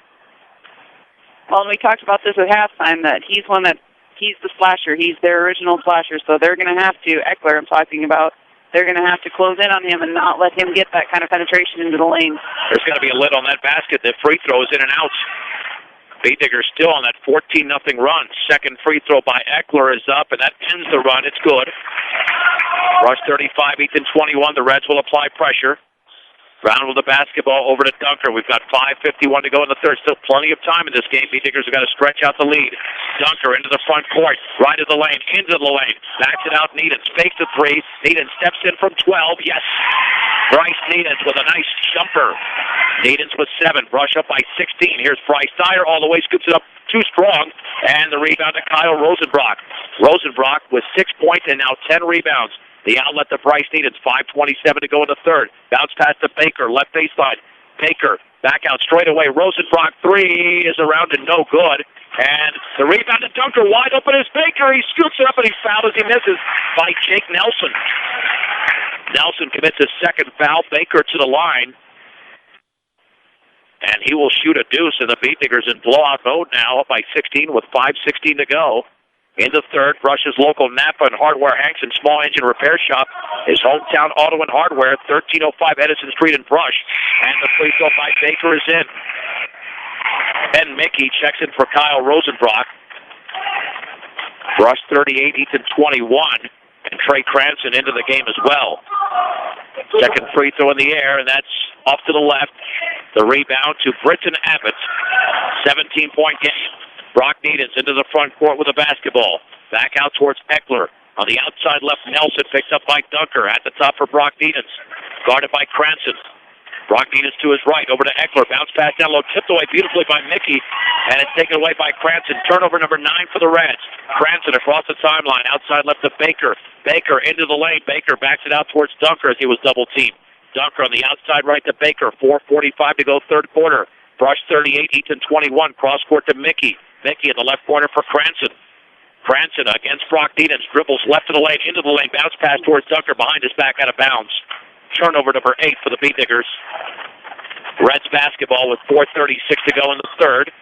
Speaker 2: Well, and we talked about this at halftime, that he's the slasher. He's their original slasher, so they're going to have to, Eckler I'm talking about, they're going to have to close in on him and not let him get that kind of penetration into the lane.
Speaker 1: There's got to be a lid on that basket. The free throw is in and out. Beat Diggers still on that 14-0 run. Second free throw by Eckler is up, and that ends the run. It's good. Rush 35, Eaton 21. The Reds will apply pressure. Brown with the basketball over to Dunker. We've got 5:51 to go in the third. Still plenty of time in this game. Beat Diggers have got to stretch out the lead. Dunker into the front court. Right of the lane. Into the lane. Backs it out. Needens fakes the 3. Needens steps in from 12. Yes. Bryce Needens with a nice jumper. Needens with 7. Brush up by 16. Here's Bryce Dyer all the way. Scoops it up too strong. And the rebound to Kyle Rosenbrock. Rosenbrock with 6 points and now 10 rebounds. The outlet to Bryce Needens, 5:27 to go in the third. Bounce pass to Baker, left baseline. Baker, back out straight away. Rosenbrock, 3 is around and no good. And the rebound to Dunker, wide open is Baker. He scoops it up and he's fouled as he misses by Jake Nelson. Nelson commits his second foul. Baker to the line. And he will shoot a deuce, and the Beat Diggers in blowout mode now, up by 16 with 5:16 to go. In the third, Brush's local Napa and Hardware Hanks and Small Engine Repair Shop, his hometown auto and hardware, 1305 Edison Street in Brush. And the free throw by Baker is in. Ben Mickey checks in for Kyle Rosenbrock. Brush 38, Eaton 21. And Trey Cranston into the game as well. Second free throw in the air, and that's off to the left. The rebound to Britton Abbott. 17-point game. Brock Needens into the front court with a basketball. Back out towards Eckler. On the outside left, Nelson picked up by Dunker. At the top for Brock Needens. Guarded by Cranston. Brock Needens to his right, over to Eckler. Bounce pass down low, tipped away beautifully by Mickey. And it's taken away by Cranston. Turnover number 9 for the Reds. Cranston across the timeline. Outside left to Baker. Baker into the lane. Baker backs it out towards Dunker as he was double-teamed. Dunker on the outside right to Baker. 4:45 to go third quarter. Brush 38, Eaton 21. Cross court to Mickey. Mickey in the left corner for Cranston. Cranston against Brock Needens. Dribbles left of the lane, into the lane. Bounce pass towards Dunker. Behind his back out of bounds. Turnover number 8 for the Beat Diggers. Reds basketball with 4:36 to go in the third.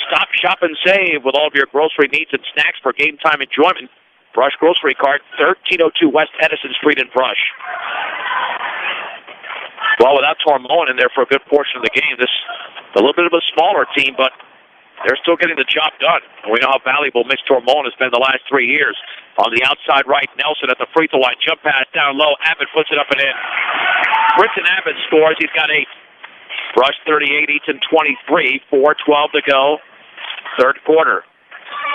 Speaker 1: Stop, shop, and save with all of your grocery needs and snacks for game time enjoyment. Brush Grocery Cart, 1302 West Edison Street in Brush. Well, without Tormoen in there for a good portion of the game, this is a little bit of a smaller team, but they're still getting the job done. And we know how valuable Mitch Tormoen has been the last 3 years. On the outside right, Nelson at the free throw line. Jump pass down low. Abbott puts it up and in. Britton Abbott scores. He's got 8. Brush 38, Eaton 23. 4:12 to go. Third quarter.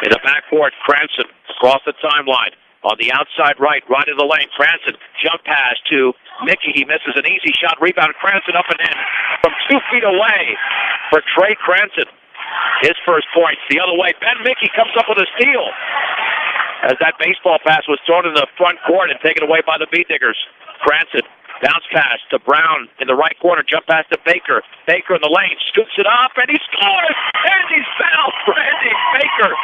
Speaker 1: In the backcourt, Cranston across the timeline. On the outside right of the lane, Cranston, jump pass to Mickey. He misses an easy shot. Rebound, Cranston up and in from 2 feet away for Trey Cranston. His first points. The other way, Ben Mickey comes up with a steal as that baseball pass was thrown in the front court and taken away by the Beat Diggers. Cranston, bounce pass to Brown in the right corner, jump pass to Baker. Baker in the lane, scoops it up, and he scores! And he's fouled, Randy Baker.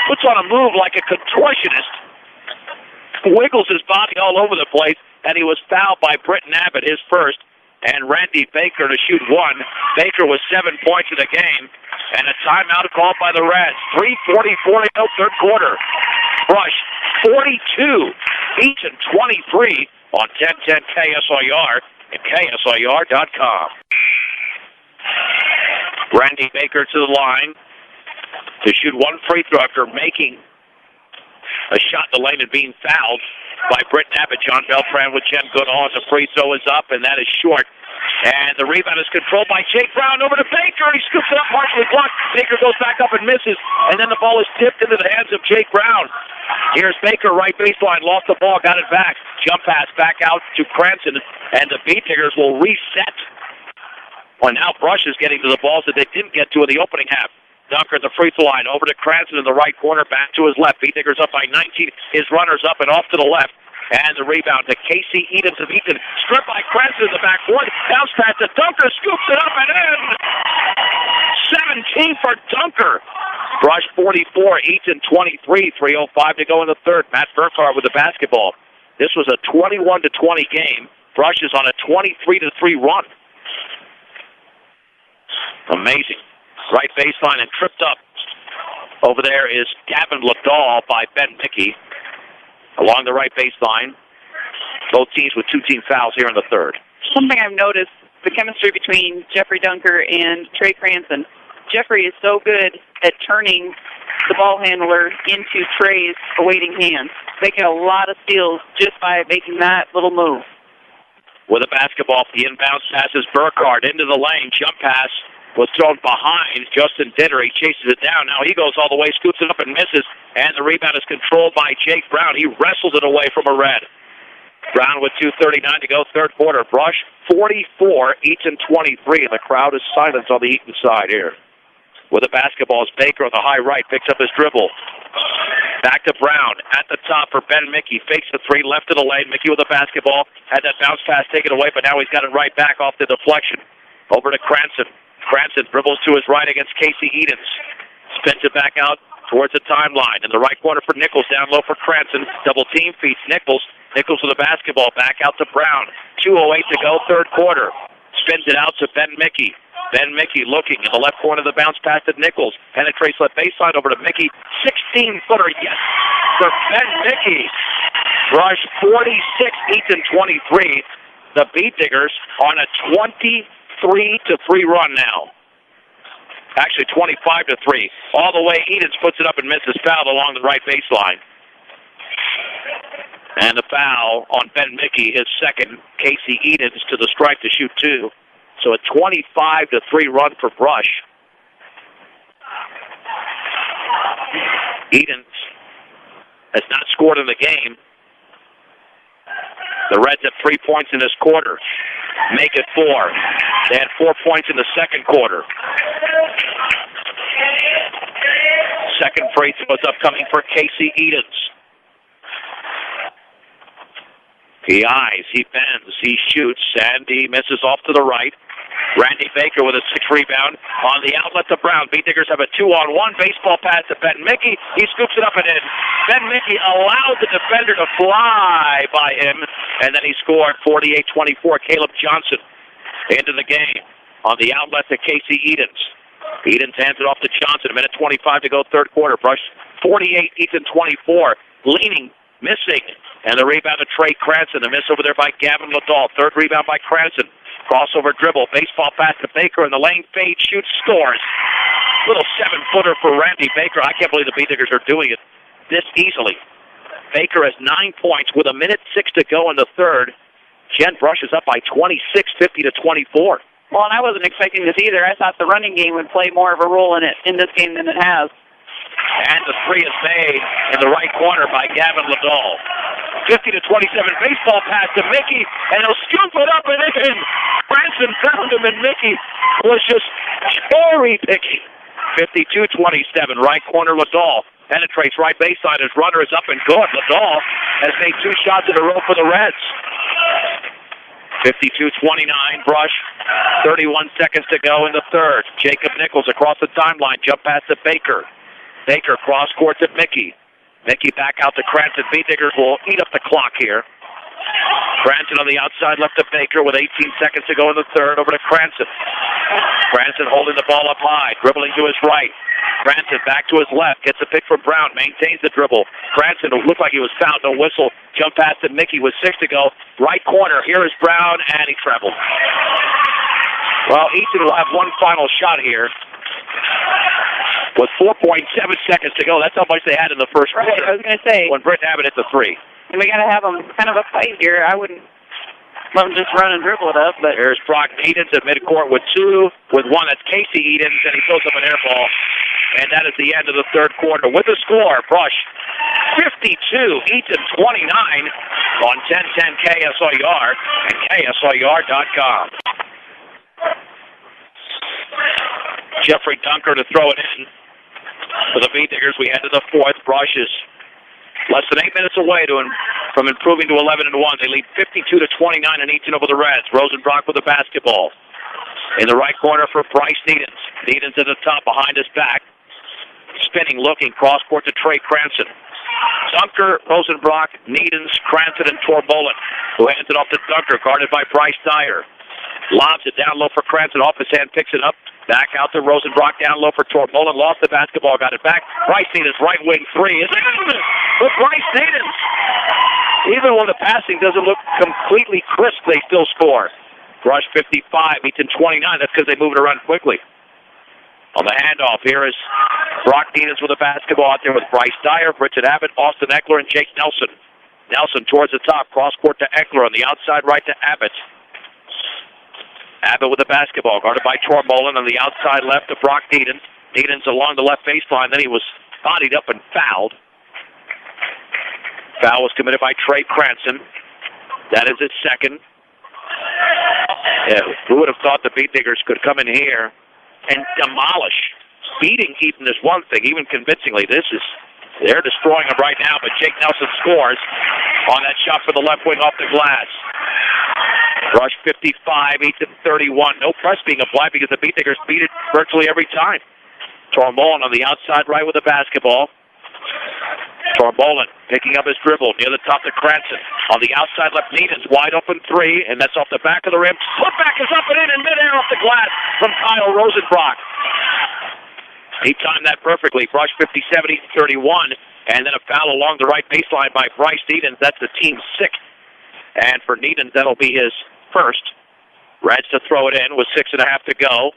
Speaker 1: Puts on a move like a contortionist, wiggles his body all over the place, and he was fouled by Britton Abbott, his first, and Randy Baker to shoot 1. Baker with 7 points in the game, and a timeout called by the Reds. 3:44 to go, third quarter. Brush 42, Eaton 23 on 1010 KSIR and KSIR.com. Randy Baker to the line to shoot 1 free throw after making a shot in the lane and being fouled by Britton Abbott. John Beltran with Jen Goodall. The free throw is up, and that is short. And the rebound is controlled by Jake Brown over to Baker. He scoops it up, partially blocked. Baker goes back up and misses, and then the ball is tipped into the hands of Jake Brown. Here's Baker, right baseline, lost the ball, got it back. Jump pass back out to Cranston, and the Beat Diggers will reset. Well, now Brush is getting to the balls that they didn't get to in the opening half. Dunker at the free throw line, over to Cranston in the right corner, back to his left. Beat Diggers up by 19. His runner's up and off to the left. And the rebound to Casey Eaton of Eaton. Stripped by Cranston in the backcourt. Bounce pass to Dunker, scoops it up and in. 17 for Dunker. Brush 44, Eaton 23. 3:05 to go in the third. Matt Burkhardt with the basketball. This was a 21-20 game. Brush is on a 23-3 run. Amazing. Right baseline and tripped up. Over there is Gavin Ledahl by Ben Mickey. Along the right baseline. Both teams with 2 team fouls here in the third.
Speaker 2: Something I've noticed, the chemistry between Jeffrey Dunker and Trey Cranston. Jeffrey is so good at turning the ball handler into Trey's awaiting hands. Making a lot of steals just by making that little move.
Speaker 1: With a basketball, the inbounds pass is Burkhardt into the lane. Jump pass was thrown behind Justin Dinner. He chases it down. Now he goes all the way, scoops it up and misses. And the rebound is controlled by Jake Brown. He wrestles it away from a Red. Brown with 2:39 to go, third quarter. Brush 44, Eaton 23. And the crowd is silent on the Eaton side here. With the basketball is Baker on the high right, picks up his dribble. Back to Brown at the top for Ben Mickey. Fakes the 3, left of the lane. Mickey with the basketball. Had that bounce pass taken away, but now he's got it right back off the deflection. Over to Cranston. Cranston dribbles to his right against Casey Edens. Spins it back out towards the timeline. In the right corner for Nichols. Down low for Cranston. Double team feeds Nichols. Nichols with the basketball. Back out to Brown. 2:08 to go, third quarter. Spins it out to Ben Mickey. Ben Mickey looking in the left corner of the bounce pass to Nichols. Penetrates left baseline over to Mickey. 16-footer, yes, for Ben Mickey. Brush 46, Eaton 23. The Beat Diggers on a 23-3 run now. Actually, 25-3. All the way, Edens puts it up and misses. Foul along the right baseline. And the foul on Ben Mickey, his second. Casey Edens to the strike to shoot 2. So a 25-3 run for Brush. Edens has not scored in the game. The Reds have 3 points in this quarter. Make it 4. They had 4 points in the second quarter. Second free throw is upcoming for Casey Edens. He eyes, he bends, he shoots, and he misses off to the right. Randy Baker with a 6 rebound on the outlet to Brown. Beat Diggers have a 2-on-1 baseball pass to Ben Mickey. He scoops it up and in. Ben Mickey allowed the defender to fly by him, and then he scored 48-24. Caleb Johnson into the game. On the outlet to Casey Eatons. Eatons hands it off to Johnson. A minute 25 to go, third quarter. Brush 48, Eaton 24. Leaning, missing. And the rebound to Trey Cranston. The miss over there by Gavin Liddell. Third rebound by Cranston. Crossover dribble. Baseball pass to Baker in the lane. Fade, shoots, scores. Little 7-footer for Randy Baker. I can't believe the B-Diggers are doing it this easily. Baker has 9 points with a minute 6 to go in the third. Jen Brush is up by 26, 50 to 24.
Speaker 2: Well, and I wasn't expecting this either. I thought the running game would play more of a role in this game than it has.
Speaker 1: And the three is made in the right corner by Gavin Liddell. 50 to 27. Baseball pass to Mickey, and he'll scoop it up and in. Branson found him, and Mickey was just cherry picking. 52-27. Right corner Liddell penetrates right baseline. His runner is up and good. Liddell has made 2 shots in a row for the Reds. 52-29, Brush. 31 seconds to go in the third. Jacob Nichols across the timeline. Jump pass to Baker. Baker cross court to Mickey. Mickey back out to Cranston. B-Diggers will eat up the clock here. Cranston on the outside left to Baker with 18 seconds to go in the third. Over to Cranston. Cranston holding the ball up high. Dribbling to his right. Cranston back to his left. Gets a pick from Brown. Maintains the dribble. Cranston looked like he was fouled. No whistle. Jump pass to Mickey with 6 to go. Right corner. Here is Brown, and he traveled. Well, Eaton will have one final shot here. With 4.7 seconds to go. That's how much they had in the first quarter.
Speaker 2: Right, I was going to say.
Speaker 1: When Britt Abbott hit the three.
Speaker 2: And we got to have them kind of a fight here. I wouldn't let them just run and dribble it up. But
Speaker 1: there's Brock Eatons at midcourt with 2, with 1. That's Casey Eatons, and he throws up an air ball. And that is the end of the third quarter. With the score, Brush 52, Eaton 29 on 1010 KSOR and KSOR.com. Jeffrey Dunker to throw it in. For the B-Diggers, we head to the fourth. Brush is less than 8 minutes away from improving to 11-1. They lead 52-29 in Eaton over the Reds. Rosenbrock with the basketball. In the right corner for Bryce Needens. Needens at the top behind his back. Spinning, looking, cross court to Trey Cranston. Dunker, Rosenbrock, Needens, Cranston, and Torbolin, who hands it off to Dunker, guarded by Bryce Dyer. Lobs it down low for Cranston. Off his hand, picks it up. Back out to Rosenbrock, down low for Torbolin. Lost the basketball, got it back. Bryce Needens, right wing three. Is in with Bryce Needens. Even when the passing doesn't look completely crisp, they still score. Brush 55, Eaton 29. That's because they move it around quickly. On the handoff, here is Brock Needens with the basketball out there with Bryce Dyer, Bridget Abbott, Austin Eckler, and Jake Nelson. Nelson towards the top, cross court to Eckler. On the outside right to Abbott. Abbott with the basketball, guarded by Torbolin. On the outside left to Brock Needens. Needens along the left baseline. Then he was bodied up and fouled. Foul was committed by Trey Cranston. That is his second. Yeah, who would have thought the B-Diggers could come in here and demolish? Beating Eaton is one thing, even convincingly. They're destroying them right now, but Jake Nelson scores on that shot for the left wing off the glass. Rush 55, Eaton 31. No press being applied because the B-Diggers beat it virtually every time. Torbolin on the outside right with the basketball. Torbolin picking up his dribble near the top to Cranston. On the outside left, Needens wide open three, and that's off the back of the rim. Putback is up and in midair off the glass from Kyle Rosenbrock. He timed that perfectly. Brush 57, 31, and then a foul along the right baseline by Bryce Needens. That's the team's sixth. And for Needens, that'll be his first. Reds to throw it in with 6.5 to go.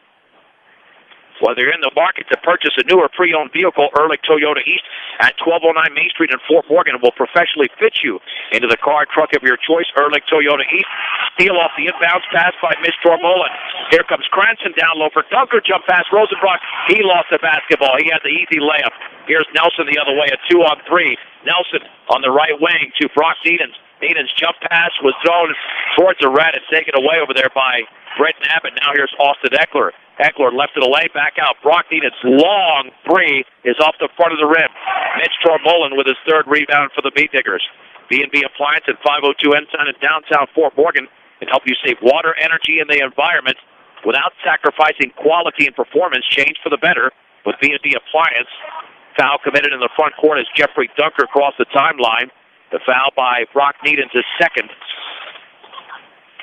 Speaker 1: Whether you're in the market to purchase a new or pre-owned vehicle, Ehrlich Toyota East at 1209 Main Street in Fort Morgan will professionally fit you into the car truck of your choice. Ehrlich Toyota East. Steal off the inbounds pass by Mitch Torbolin. Here comes Cranston down low for Dunker. Jump pass Rosenbrock. He lost the basketball. He had the easy layup. Here's Nelson the other way, a 2-on-3. Nelson on the right wing to Brock Eaton. Eaton's jump pass was thrown towards the red and taken away over there by Brenton Abbott. Now here's Austin Eckler. Eckler left it away, back out. Brock Eaton's long three is off the front of the rim. Mitch Torbolin with his third rebound for the B-Diggers. B&B Appliance at 502 Ensign in downtown Fort Morgan can help you save water, energy, and the environment without sacrificing quality and performance. Change for the better with B&B Appliance. Foul committed in the front court as Jeffrey Dunker crossed the timeline. The foul by Brock Needens is second.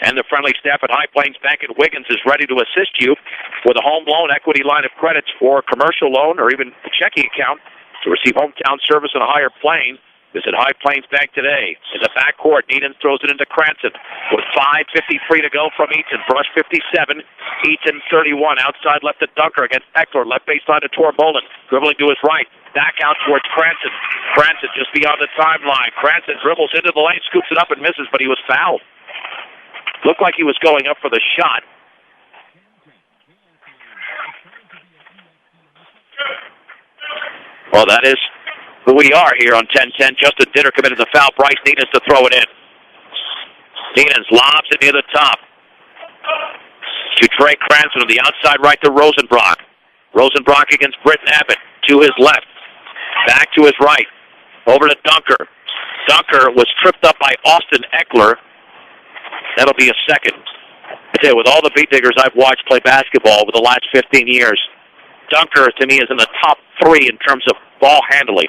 Speaker 1: And the friendly staff at High Plains Bank and Wiggins is ready to assist you with a home loan, equity line of credits, or commercial loan, or even a checking account to receive hometown service in a higher plane. Visit High Plains Bank today. In the backcourt, Eaton throws it into Cranston with 5:53 to go from Eaton. Brush 57, Eaton 31. Outside left to Dunker against Eckler. Left baseline to Torbolin. Dribbling to his right. Back out towards Cranston. Cranston just beyond the timeline. Cranston dribbles into the lane, scoops it up and misses, but he was fouled. Looked like he was going up for the shot. Well, that is who we are here on 10-10. Justin Ditter committed the foul. Bryce Needens to throw it in. Needens lobs it near the top to Trey Cranston on the outside right to Rosenbrock. Rosenbrock against Britton Abbott to his left. Back to his right. Over to Dunker. Dunker was tripped up by Austin Eckler. That'll be a second. I tell you, with all the beat diggers I've watched play basketball over the last 15 years, Dunker, to me, is in the top 3 in terms of ball handling.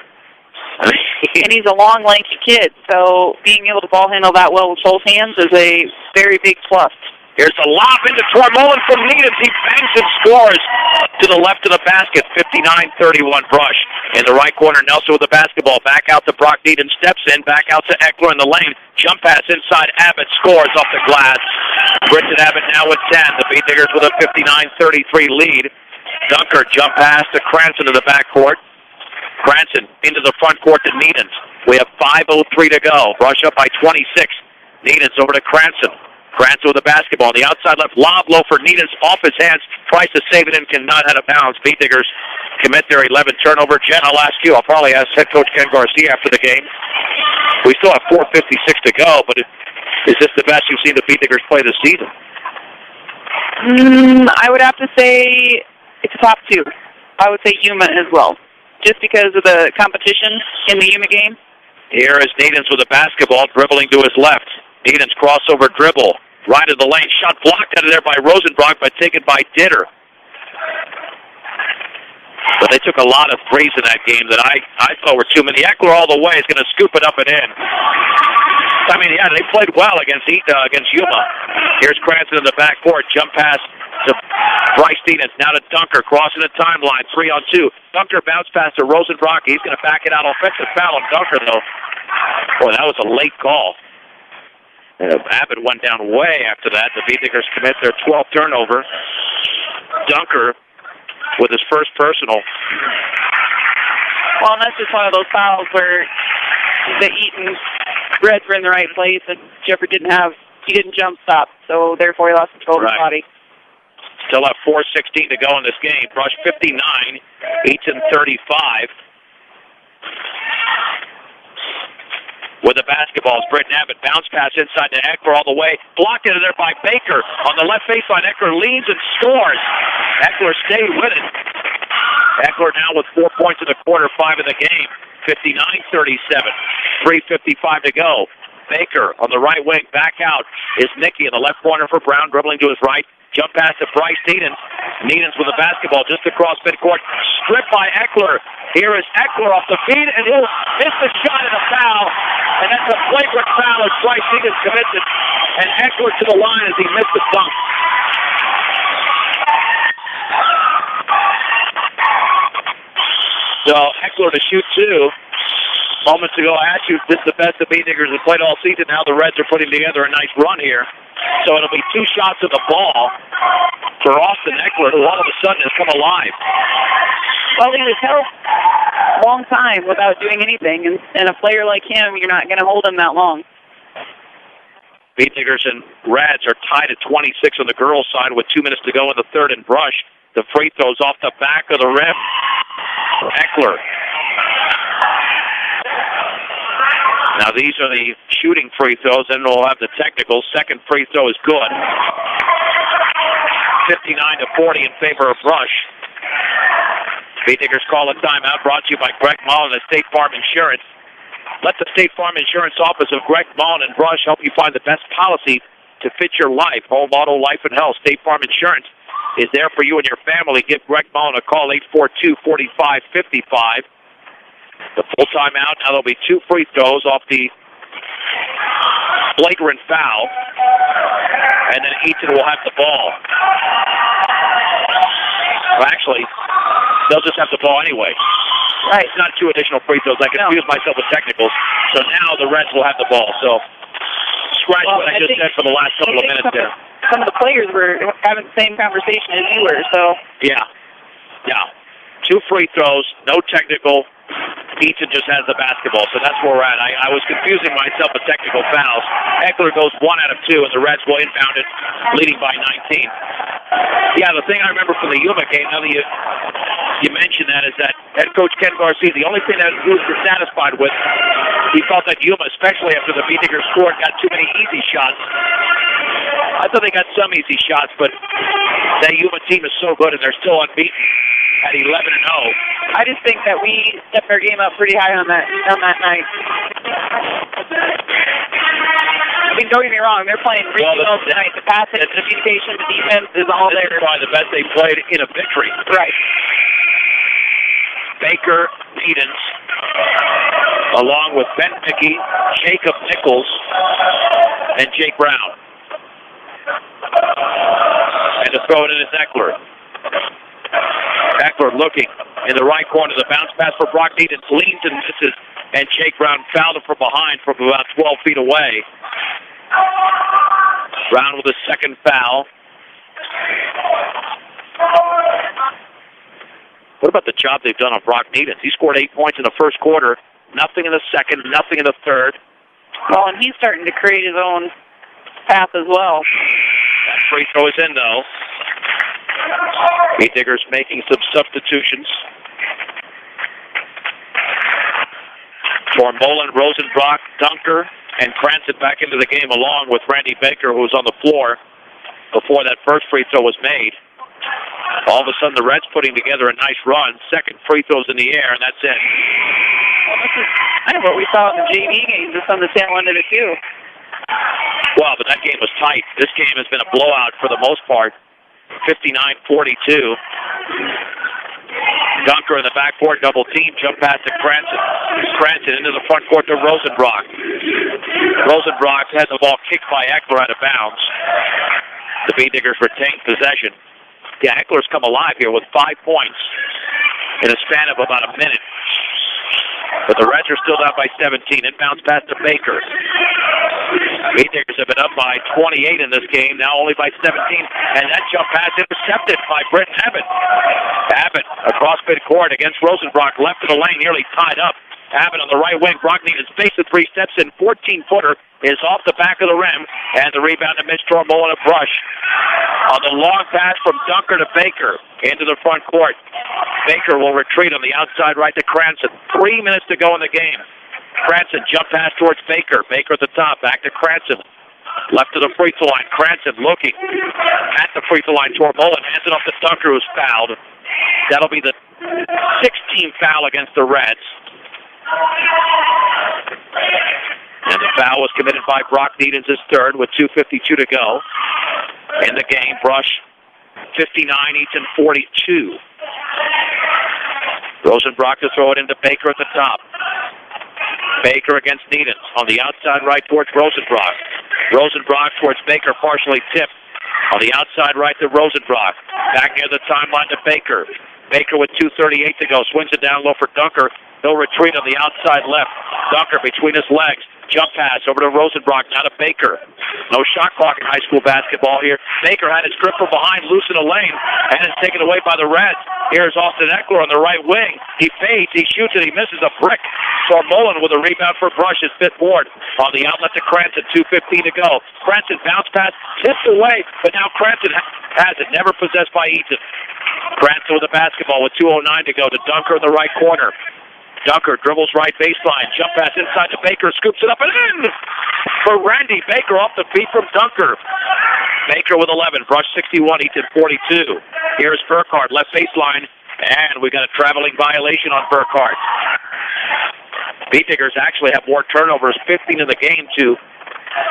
Speaker 2: And he's a long, lanky kid, so being able to ball handle that well with both hands is a very big plus.
Speaker 1: Here's a lob into Tormolin from Needham. He bangs and scores to the left of the basket. 59-31 Brush. In the right corner, Nelson with the basketball. Back out to Brock Needham. Steps in. Back out to Eckler in the lane. Jump pass inside. Abbott scores off the glass. Britton Abbott now with 10. The Beat Diggers with a 59-33 lead. Dunker jump pass to Cranston in the backcourt. Cranston into the front court to Needham. We have 5:03 to go. Brush up by 26. Needham over to Cranston. Cranston with the basketball. The outside left lob low for Needham. Off his hands. Tries to save it and cannot head a bounce. Beat Diggers commit their 11th turnover. Jen, I'll ask you. I'll probably ask head coach Ken Garcia after the game. We still have 4:56 to go, but is this the best you've seen the Beat Diggers play this season?
Speaker 2: I would have to say it's top 2. I would say Yuma as well, just because of the competition in the Yuma game.
Speaker 1: Here is Needham with the basketball, dribbling to his left. Needham's crossover dribble. Right of the lane. Shot blocked out of there by Rosenbrock, but taken by Ditter. But they took a lot of threes in that game that I thought were too many. Eckler all the way is going to scoop it up and in. I mean, yeah, they played well against Yuma. Here's Cranston in the backcourt. Jump pass to Bryce Needham. Now to Dunker, crossing the timeline. 3-on-2. Dunker bounce pass to Rosenbrock. He's going to back it out. Offensive foul on Dunker, though. Boy, that was a late call. Abbott went down way after that. The Beat Diggers commit their 12th turnover. Dunker with his first personal.
Speaker 2: Well, and that's just one of those fouls where the Eaton Reds were in the right place, and Jeffrey didn't jump stop, so therefore he lost control of his body.
Speaker 1: Still have 4:16 to go in this game. Brush 59, Eaton 35. With the basketball, Britton Abbott. Bounce pass inside to Eckler all the way. Blocked into there by Baker. On the left baseline, Eckler leads and scores. Eckler stayed with it. Eckler now with 4 points in the quarter, 5 in the game. 59-37. 3:55 to go. Baker on the right wing. Back out is Nicky in the left corner for Brown, dribbling to his right. Jump pass to Bryce Needham. Needham with the basketball just across midcourt. Stripped by Eckler. Here is Eckler off the feed, and he'll miss the shot at a foul. And that's a flagrant foul as Bryce Needham commits it. And Eckler to the line as he missed the dunk. So Eckler to shoot 2. Moments ago, I asked you if this is the best the Beat Diggers have played all season. Now the Reds are putting together a nice run here. So it'll be 2 shots of the ball for Austin Eckler, who all of a sudden has come alive.
Speaker 2: Well, he was held a long time without doing anything, and a player like him, you're not going to hold him that long.
Speaker 1: Beat Diggers and Reds are tied at 26 on the girls' side with 2 minutes to go in the third, and Brush. The free throws off the back of the rim. Eckler. Now these are the shooting free throws, and we'll have the technical. Second free throw is good. 59-40 in favor of Brush. Beat Diggers call a timeout, brought to you by Greg Mullen and State Farm Insurance. Let the State Farm Insurance office of Greg Mullen and Brush help you find the best policy to fit your life. Home, auto, life, and health. State Farm Insurance is there for you and your family. Give Greg Mullen a call, 842-4555. The full timeout. Now there'll be 2 free throws off the flagrant foul. and then Eaton will have the ball. Well, actually, they'll just have the ball anyway.
Speaker 2: Right.
Speaker 1: It's not 2 additional free throws. I confused myself with technicals. So now the Reds will have the ball. So scratch what I just said for the last couple of minutes there.
Speaker 2: Some of the players were having the same conversation as you were, so.
Speaker 1: Yeah. 2 free throws, no technical. Eaton just has the basketball, so that's where we're at. I was confusing myself with technical fouls. Eckler goes 1 out of 2, and the Reds will inbound it, leading by 19. Yeah, the thing I remember from the Yuma game, now that you mentioned that, is that head coach Ken Garcia, the only thing that he was dissatisfied with, he felt that Yuma, especially after the Beatnickers scored, got too many easy shots. I thought they got some easy shots, but that Yuma team is so good, and they're still unbeaten at 11-0.
Speaker 2: I just think that we stepped our game up pretty high on that night. I mean, don't get me wrong, they're playing really well tonight. The passing, the communication, the defense is all there.
Speaker 1: This is probably the best they played in a victory.
Speaker 2: Right.
Speaker 1: Baker, Edens, along with Ben Mickey, Jacob Nichols, and Jake Brown. And to throw it in is Eckler. Eckler looking in the right corner. The bounce pass for Brock Edens leans and misses, and Jake Brown fouled him from behind from about 12 feet away. Brown with his second foul. What about the job they've done on Brock Edens? He scored 8 points in the first quarter, nothing in the second, nothing in the third.
Speaker 2: Well, and he's starting to create his own path as well.
Speaker 1: That free throw is in, though. Beatnickers making some substitutions. For Mullen, Rosenbrock, Dunker, and Cranston back into the game, along with Randy Baker, who was on the floor before that first free throw was made. All of a sudden, the Reds putting together a nice run. Second free throws in the air, and that's it.
Speaker 2: Well, this is kind of what we saw in the JV games, just on the tail end of it, too.
Speaker 1: Well, but that game was tight. This game has been a blowout for the most part. 59-42. Dunker in the backcourt, double team, jump pass to Cranston. Cranston into the front court to Rosenbrock. Rosenbrock has the ball kicked by Eckler out of bounds. The Beatnickers retain possession. Yeah, Eckler's come alive here with 5 points in a span of about a minute. But the Reds are still down by 17. Inbounds pass to Baker. Beatnickers have been up by 28 in this game, now only by 17. And that jump pass intercepted by Britton Abbott. Abbott across midcourt against Rosenbrock, left of the lane, nearly tied up. Abbott on the right wing. Brock needs space with 3 steps in. 14-footer is off the back of the rim. And the rebound to Mitch Tormola, a brush. On the long pass from Dunker to Baker into the front court. Baker will retreat on the outside right to Cranston. 3 minutes to go in the game. Cranston jump pass towards Baker. Baker at the top. Back to Cranston. Left to the free throw line. Cranston looking at the free throw line. Tormola hands it off to Dunker, who's fouled. That'll be the 16th foul against the Reds. And the foul was committed by Brock Edens, his third, with 2:52 to go in the game. Brush 59, Eaton 42. Rosenbrock to throw it into Baker at the top. Baker against Edens on the outside right towards Rosenbrock. Rosenbrock towards Baker, partially tipped. On the outside right to Rosenbrock. Back near the timeline to Baker. Baker with 2:38 to go. Swings it down low for Dunker. He'll retreat on the outside left. Dunker between his legs. Jump pass over to Rosenbrock, now to Baker. No shot clock in high school basketball here. Baker had his grip from behind, loose in the lane, and it's taken away by the Reds. Here's Austin Eckler on the right wing. He fades, he shoots, and he misses a brick. Mullen with a rebound for Brush, his fifth board. On the outlet to Cranston, 2:15 to go. Cranston bounce pass, tipped away, but now Cranston has it, never possessed by Eaton. Cranston with the basketball with 2:09 to go to Dunker in the right corner. Dunker dribbles right baseline. Jump pass inside to Baker. Scoops it up and in for Randy Baker off the feet from Dunker. Baker with 11. Brush 61. Eaton 42. Here's Burkhardt. Left baseline. And we got a traveling violation on Burkhardt. Beatnickers actually have more turnovers. 15 in the game to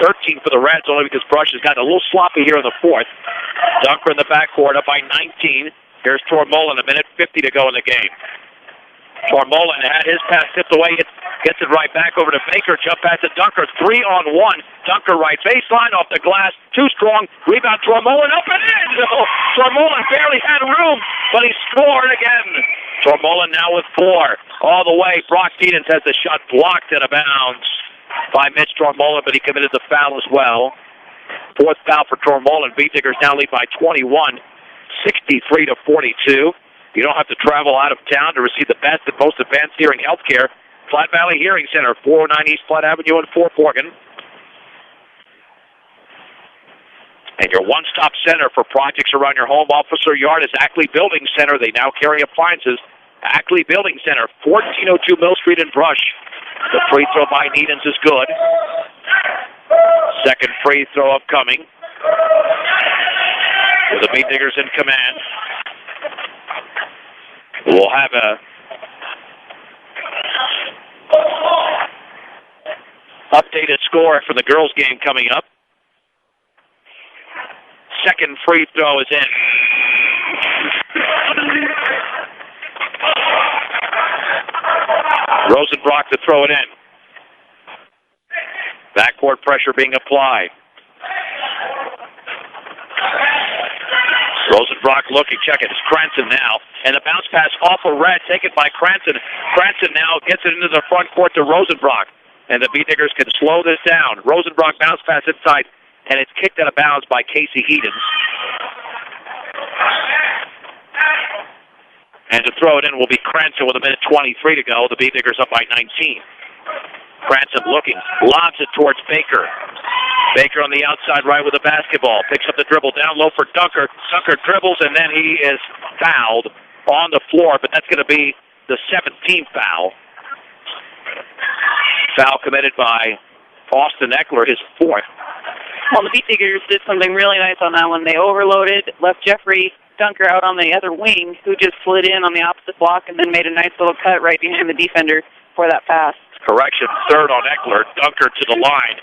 Speaker 1: 13 for the Reds, only because Brush has gotten a little sloppy here in the fourth. Dunker in the backcourt up by 19. Here's Tormola. 1:50 to go in the game. Tormolen had his pass tipped away. Gets it right back over to Baker. Jump pass to Dunker. 3-on-1. Dunker right baseline off the glass. Too strong. Rebound. Tormolen up and in. Tormolen barely had room, but he scored again. Tormolen now with 4. All the way. Brock Edens has the shot blocked out of bounds by Mitch Tormolen, but he committed the foul as well. 4th foul for Tormolen. Beatniggers now lead by 21, 63-42. You don't have to travel out of town to receive the best and most advanced hearing health care. Platte Valley Hearing Center, 409 East Platte Avenue in Fort Morgan. And your one-stop center for projects around your home, office, or yard is Ackley Building Center. They now carry appliances. Ackley Building Center, 1402 Mill Street in Brush. The free throw by Edens is good. Second free throw upcoming. With the Beatniggers in command. We'll have a updated score for the girls' game coming up. Second free throw is in. Rosenbrock to throw it in. Backcourt pressure being applied. Rosenbrock looking, check it. It's Cranston now. And the bounce pass off of Red, taken by Cranston. Cranston now gets it into the front court to Rosenbrock. And the Beatniggers can slow this down. Rosenbrock bounce pass inside, and it's kicked out of bounds by Casey Edens. And to throw it in will be Cranston with 1:23 to go. The Beatniggers up by 19. Cranston looking, lobs it towards Baker. Baker on the outside right with the basketball. Picks up the dribble down low for Dunker. Dunker dribbles, and then he is fouled on the floor, but that's going to be the 17th foul. Foul committed by Austin Eckler, his 4th.
Speaker 2: Well, the Beatniggers did something really nice on that one. They overloaded, left Jeffrey Dunker out on the other wing, who just slid in on the opposite block and then made a nice little cut right behind the defender for that pass.
Speaker 1: Correction, 3rd on Eckler. Dunker to the line,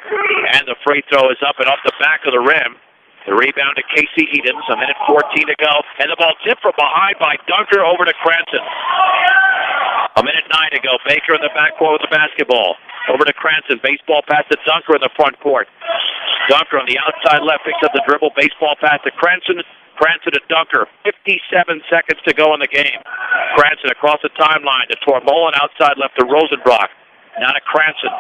Speaker 1: and the free throw is up and off the back of the rim. The rebound to Casey Edens, 1:14 to go, and the ball tipped from behind by Dunker over to Cranston. 1:09 to go. Baker in the backcourt with the basketball. Over to Cranston. Baseball pass to Dunker in the front court. Dunker on the outside left picks up the dribble. Baseball pass to Cranston. Cranston to Dunker. 57 seconds to go in the game. Cranston across the timeline to Tormolen. Outside left to Rosenbrock. Now to Cranston.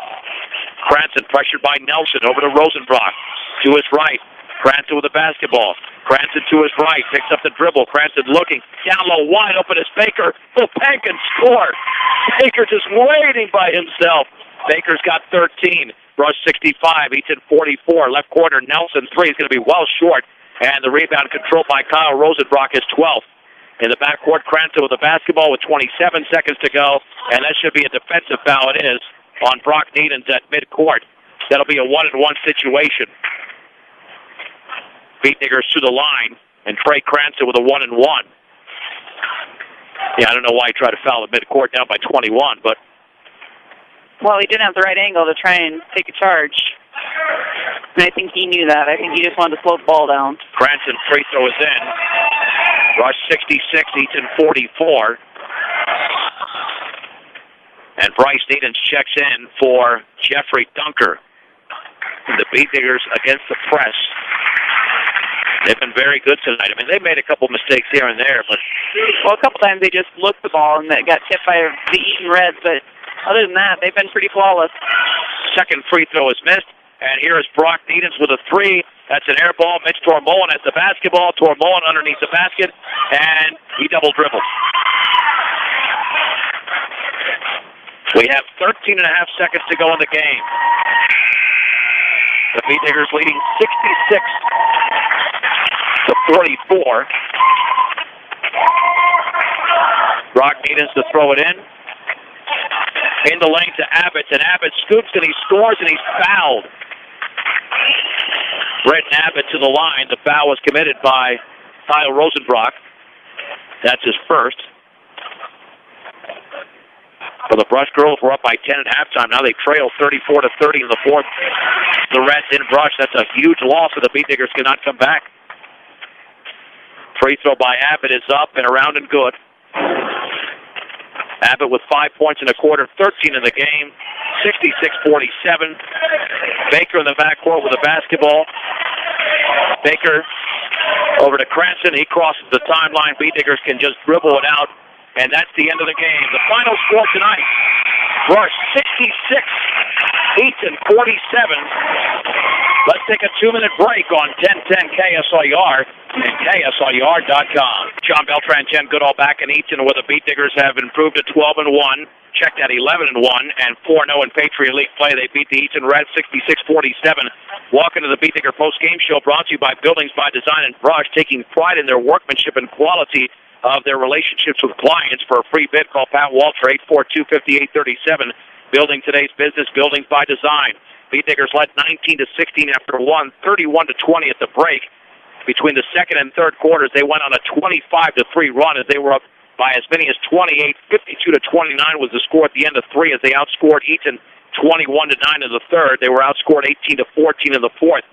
Speaker 1: Cranston pressured by Nelson. Over to Rosenbrock. To his right. Cranston with the basketball. Cranston to his right. Picks up the dribble. Cranston looking. Down low wide open is Baker. Oh, Penn can score. Baker just waiting by himself. Baker's got 13. Rush 65. Eaton 44. Left corner. Nelson 3 is going to be well short. And the rebound controlled by Kyle Rosenbrock is 12th. In the backcourt, Cranston with the basketball with 27 seconds to go. And that should be a defensive foul. It is on Brock Edens at midcourt. That'll be a 1-and-1 situation. Beatniggers to the line. And Trey Cranston with a 1-and-1. Yeah, I don't know why he tried to foul at midcourt down by 21, but...
Speaker 2: Well, he didn't have the right angle to try and take a charge. And I think he knew that. I think he just wanted to slow the ball down.
Speaker 1: Cranston free throw is in. Rush 66, Eaton 44. And Bryce Edens checks in for Jeffrey Dunker. The Beatniggers against the press. They've been very good tonight. I mean, they made a couple mistakes here and there, but...
Speaker 2: Well, a couple times they just looked the ball and that got tipped by the Eaton Reds, but other than that, they've been pretty flawless.
Speaker 1: Second free throw is missed. And here is Brock Edens with a 3. That's an air ball. Mitch Tormolen has the basketball. Tormolen underneath the basket. And he double dribbles. We have 13 and a half seconds to go in the game. The Beatniggers leading 66-44. Brock Edens to throw it in. In the lane to Abbott, and Abbott scoops and he scores and he's fouled. Britton Abbott to the line. The foul was committed by Kyle Rosenbrock. That's his first. For the Brush girls, we're up by 10 at halftime. Now they trail 34-30 in the fourth. The Reds in Brush. That's a huge loss, and the Beatniggers cannot come back. Free throw by Abbott is up and around and good. Abbott with 5 points in the quarter, 13 in the game, 66-47. Baker in the backcourt with the basketball. Baker over to Cranston. He crosses the timeline. Beatniggers can just dribble it out, and that's the end of the game. The final score tonight, Rush 66, Eaton 47. Let's take a 2-minute break on 1010 KSIR and KSIR.com. John Beltran, Jen Goodall back in Eaton, where the Beatniggers have improved to 12-1. Checked at 11-1 and 4-0 in Patriot League play. They beat the Eaton Reds 66-47. Walk into the Beatnigger post-game show brought to you by Buildings by Design and Brush, taking pride in their workmanship and quality of their relationships with clients. For a free bid, call Pat Walter, 842-5837. Building today's business, Buildings by Design. Beatniggers led 19-16 after 31-20 at the break. Between the second and third quarters, they went on a 25-3 run as they were up by as many as 28. 52-29 was the score at the end of three as they outscored Eaton 21-9 in the third. They were outscored 18-14 in the fourth.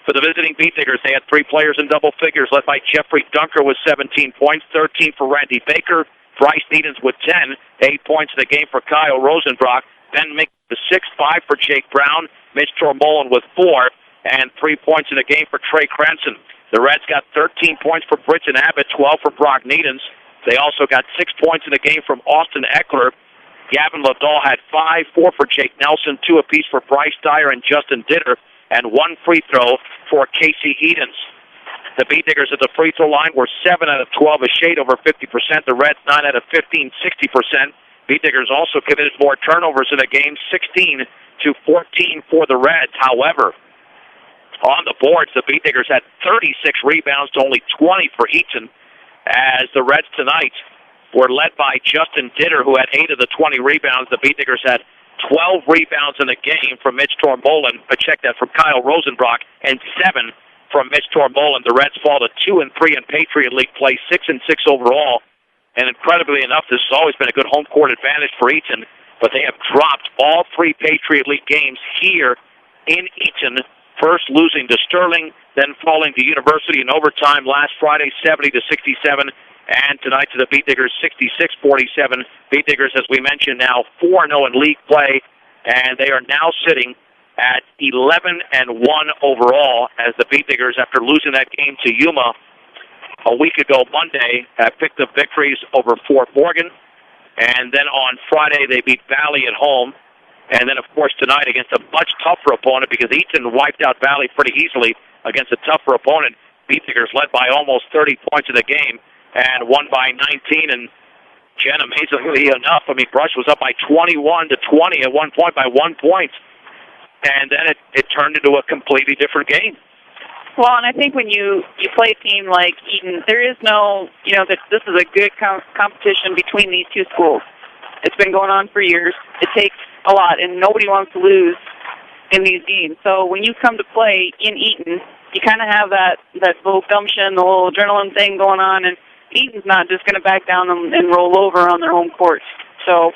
Speaker 1: For the visiting Beatniggers, they had three players in double figures, led by Jeffrey Dunker with 17 points, 13 for Randy Baker, Bryce Needens with 10, 8 points in the game for Kyle Rosenbrock, Ben Mink with 6, 5 for Jake Brown, Mitch Tormolen with 4, and 3 points in the game for Trey Cranston. The Reds got 13 points for Bridget Abbott, 12 for Brock Needens. They also got 6 points in the game from Austin Eckler. Gavin Liddell had 5, 4 for Jake Nelson, 2 apiece for Bryce Dyer and Justin Ditter, and 1 free throw for Casey Edens. The Beatniggers at the free throw line were 7 out of 12, a shade over 50%. The Reds 9 out of 15, 60%. Beatniggers also committed more turnovers in the game, 16-14 for the Reds. However, on the boards, the Beatniggers had 36 rebounds to only 20 for Eaton, as the Reds tonight were led by Justin Ditter, who had 8 of the 20 rebounds. The Beatniggers had 12 rebounds in the game from Mitch Tormolen. I checked that from Kyle Rosenbrock, and 7 from Mitch Tormolen. The Reds fall to 2-3 in Patriot League play, 6-6 overall. And incredibly enough, this has always been a good home court advantage for Eaton, but they have dropped all 3 Patriot League games here in Eaton. First losing to Sterling, then falling to University in overtime last Friday, 70-67, and tonight to the Beatniggers, 66-47. Beatniggers, as we mentioned, now 4-0 in league play, and they are now sitting at 11-1 overall, as the Beatniggers, after losing that game to Yuma a week ago Monday, have picked up victories over Fort Morgan, and then on Friday they beat Valley at home. And then, of course, tonight against a much tougher opponent, because Eaton wiped out Valley pretty easily against a tougher opponent. Beatniggers led by almost 30 points in the game and won by 19. And, Jen, amazingly enough, Brush was up by 21-20 at one point by 1 point. And then it turned into a completely different game.
Speaker 2: Well, and I think when you play a team like Eaton, there is no, that this is a good competition between these two schools. It's been going on for years. It takes a lot, and nobody wants to lose in these games. So when you come to play in Eaton, you kind of have that little gumption, the little adrenaline thing going on, and Eaton's not just going to back down and roll over on their home court. So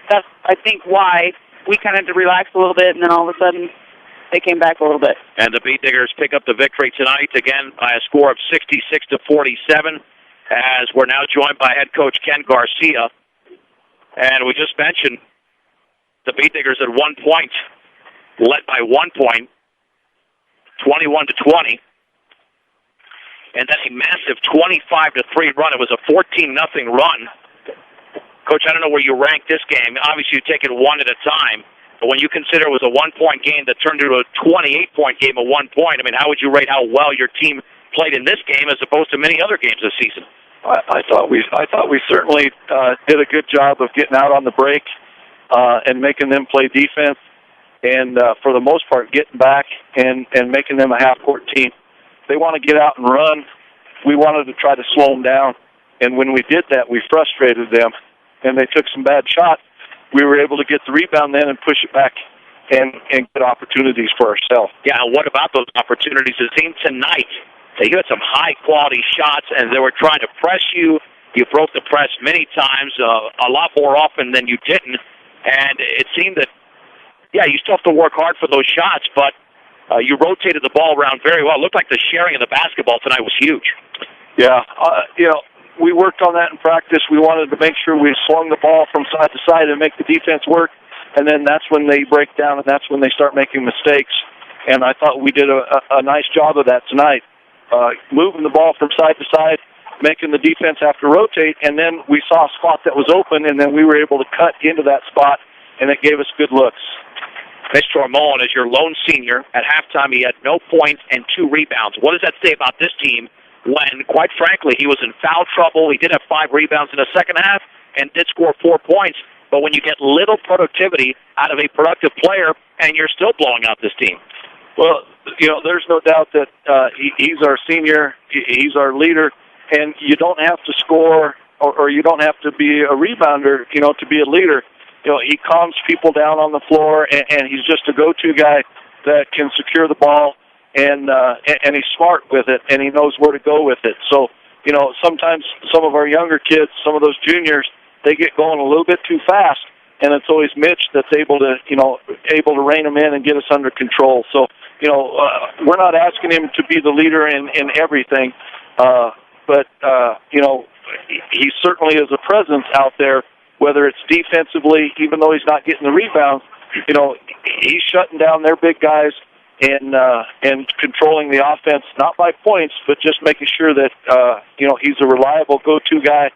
Speaker 2: that's, I think, why we kind of relaxed a little bit, and then all of a sudden they came back a little bit.
Speaker 1: And the Beatniggers pick up the victory tonight, again, by a score of 66-47, as we're now joined by head coach Ken Garcia. And we just mentioned the Beatniggers at 1 point, led by 1 point, 21-20. And then a massive 25-3 run. It was a 14-0 run. Coach, I don't know where you rank this game. Obviously, you take it one at a time. But when you consider it was a 1 point game that turned into a 28-point game at 1 point, how would you rate how well your team played in this game as opposed to many other games this season?
Speaker 3: I thought we certainly did a good job of getting out on the break and making them play defense, and for the most part getting back and making them a half-court team. They want to get out and run. We wanted to try to slow them down, and when we did that, we frustrated them, and they took some bad shots. We were able to get the rebound then and push it back and get opportunities for ourselves.
Speaker 1: Yeah, what about those opportunities? It seemed tonight that you had some high-quality shots, and they were trying to press you. You broke the press many times, a lot more often than you didn't. And it seemed that, you still have to work hard for those shots, but you rotated the ball around very well. It looked like the sharing of the basketball tonight was huge.
Speaker 3: Yeah, we worked on that in practice. We wanted to make sure we swung the ball from side to side and make the defense work, and then that's when they break down and that's when they start making mistakes. And I thought we did a nice job of that tonight, moving the ball from side to side, making the defense have to rotate, and then we saw a spot that was open, and then we were able to cut into that spot, and it gave us good looks.
Speaker 1: Mr. Ormond is your lone senior. At halftime, he had no points and 2 rebounds. What does that say about this team when, quite frankly, he was in foul trouble? He did have 5 rebounds in the second half and did score 4 points. But when you get little productivity out of a productive player and you're still blowing out this team.
Speaker 3: Well, there's no doubt that he's our senior, he's our leader, and you don't have to score or you don't have to be a rebounder, to be a leader. He calms people down on the floor, and he's just a go-to guy that can secure the ball, and he's smart with it, and he knows where to go with it. So, sometimes some of our younger kids, some of those juniors, they get going a little bit too fast, and it's always Mitch that's able to rein them in and get us under control. So, we're not asking him to be the leader in everything, but he certainly is a presence out there, whether it's defensively, even though he's not getting the rebounds, he's shutting down their big guys and controlling the offense, not by points, but just making sure that, he's a reliable go-to guy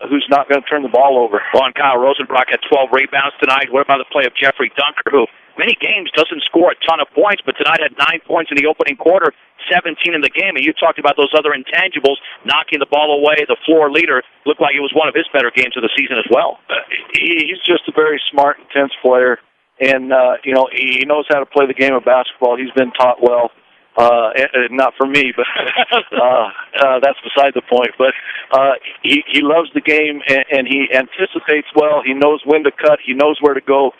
Speaker 3: who's not going to turn the ball over.
Speaker 1: Well, and Kyle Rosenbrock had 12 rebounds tonight. What about the play of Jeffrey Dunker, who many games doesn't score a ton of points, but tonight had 9 points in the opening quarter, 17 in the game. And you talked about those other intangibles, knocking the ball away, the floor leader. Looked like it was one of his better games of the season as well.
Speaker 3: He's just a very smart, intense player. And, he knows how to play the game of basketball. He's been taught well. Not for me, but that's beside the point. But he loves the game, and he anticipates well. He knows when to cut. He knows where to go.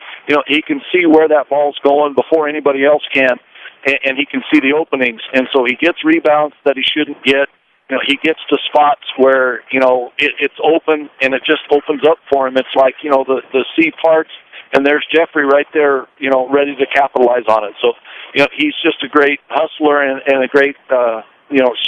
Speaker 3: He can see where that ball's going before anybody else can, and he can see the openings. And so he gets rebounds that he shouldn't get. He gets to spots where, it's open, and it just opens up for him. It's like, the C parts, and there's Jeffrey right there, ready to capitalize on it. So, he's just a great hustler and a great,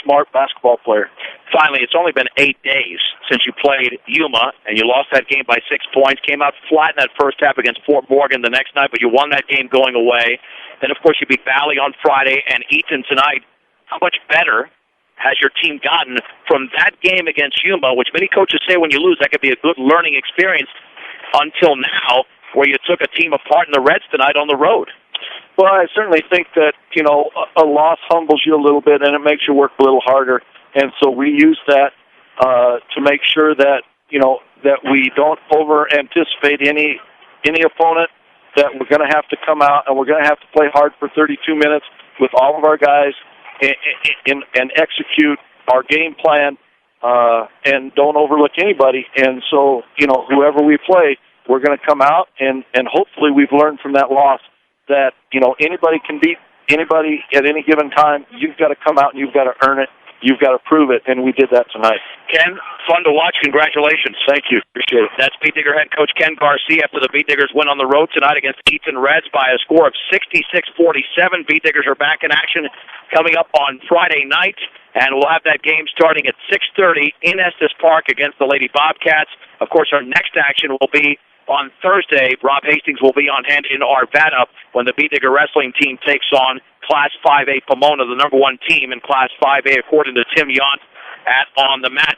Speaker 3: smart basketball player.
Speaker 1: Finally, it's only been 8 days since you played Yuma, and you lost that game by 6 points. Came out flat in that first half against Fort Morgan the next night, but you won that game going away. Then, of course, you beat Valley on Friday and Eaton tonight. How much better has your team gotten from that game against Yuma, which many coaches say when you lose, that could be a good learning experience, until now, where you took a team apart in the Reds tonight on the road?
Speaker 3: Well, I certainly think that, a loss humbles you a little bit, and it makes you work a little harder. And so we use that to make sure that, that we don't over-anticipate any opponent, that we're going to have to come out and we're going to have to play hard for 32 minutes with all of our guys and execute our game plan and don't overlook anybody. And so, whoever we play, we're going to come out and hopefully we've learned from that loss that, anybody can beat anybody at any given time. You've got to come out and you've got to earn it. You've got to prove it, and we did that tonight.
Speaker 1: Ken, fun to watch. Congratulations.
Speaker 3: Thank you. Appreciate it.
Speaker 1: That's Beat Digger head coach Ken Garcia after the Beat Diggers win on the road tonight against Eaton Reds by a score of 66-47. Beat Diggers are back in action coming up on Friday night, and we'll have that game starting at 6:30 in Estes Park against the Lady Bobcats. Of course, our next action will be on Thursday. Rob Hastings will be on hand in Arvada when the Beat Digger wrestling team takes on Class 5A Pomona, the number 1 team in Class 5A, according to Tim Yount at On the Mat.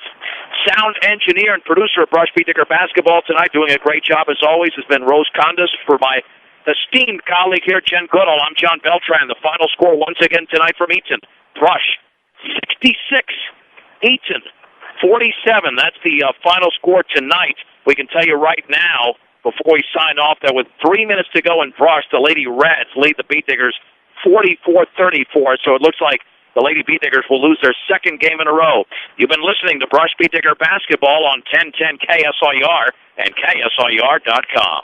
Speaker 1: Sound engineer and producer of Brush Beat Digger Basketball tonight, doing a great job as always, has been Rose Condas. For my esteemed colleague here, Jen Goodall, I'm John Beltran. The final score once again tonight from Eaton. Brush, 66. Eaton, 47. That's the final score tonight. We can tell you right now, before we sign off, that with 3 minutes to go in Brush, the Lady Reds lead the Beat Diggers 44-34. So it looks like the Lady Beat Diggers will lose their second game in a row. You've been listening to Brush Beat Digger Basketball on 1010 KSIR and KSIR.com.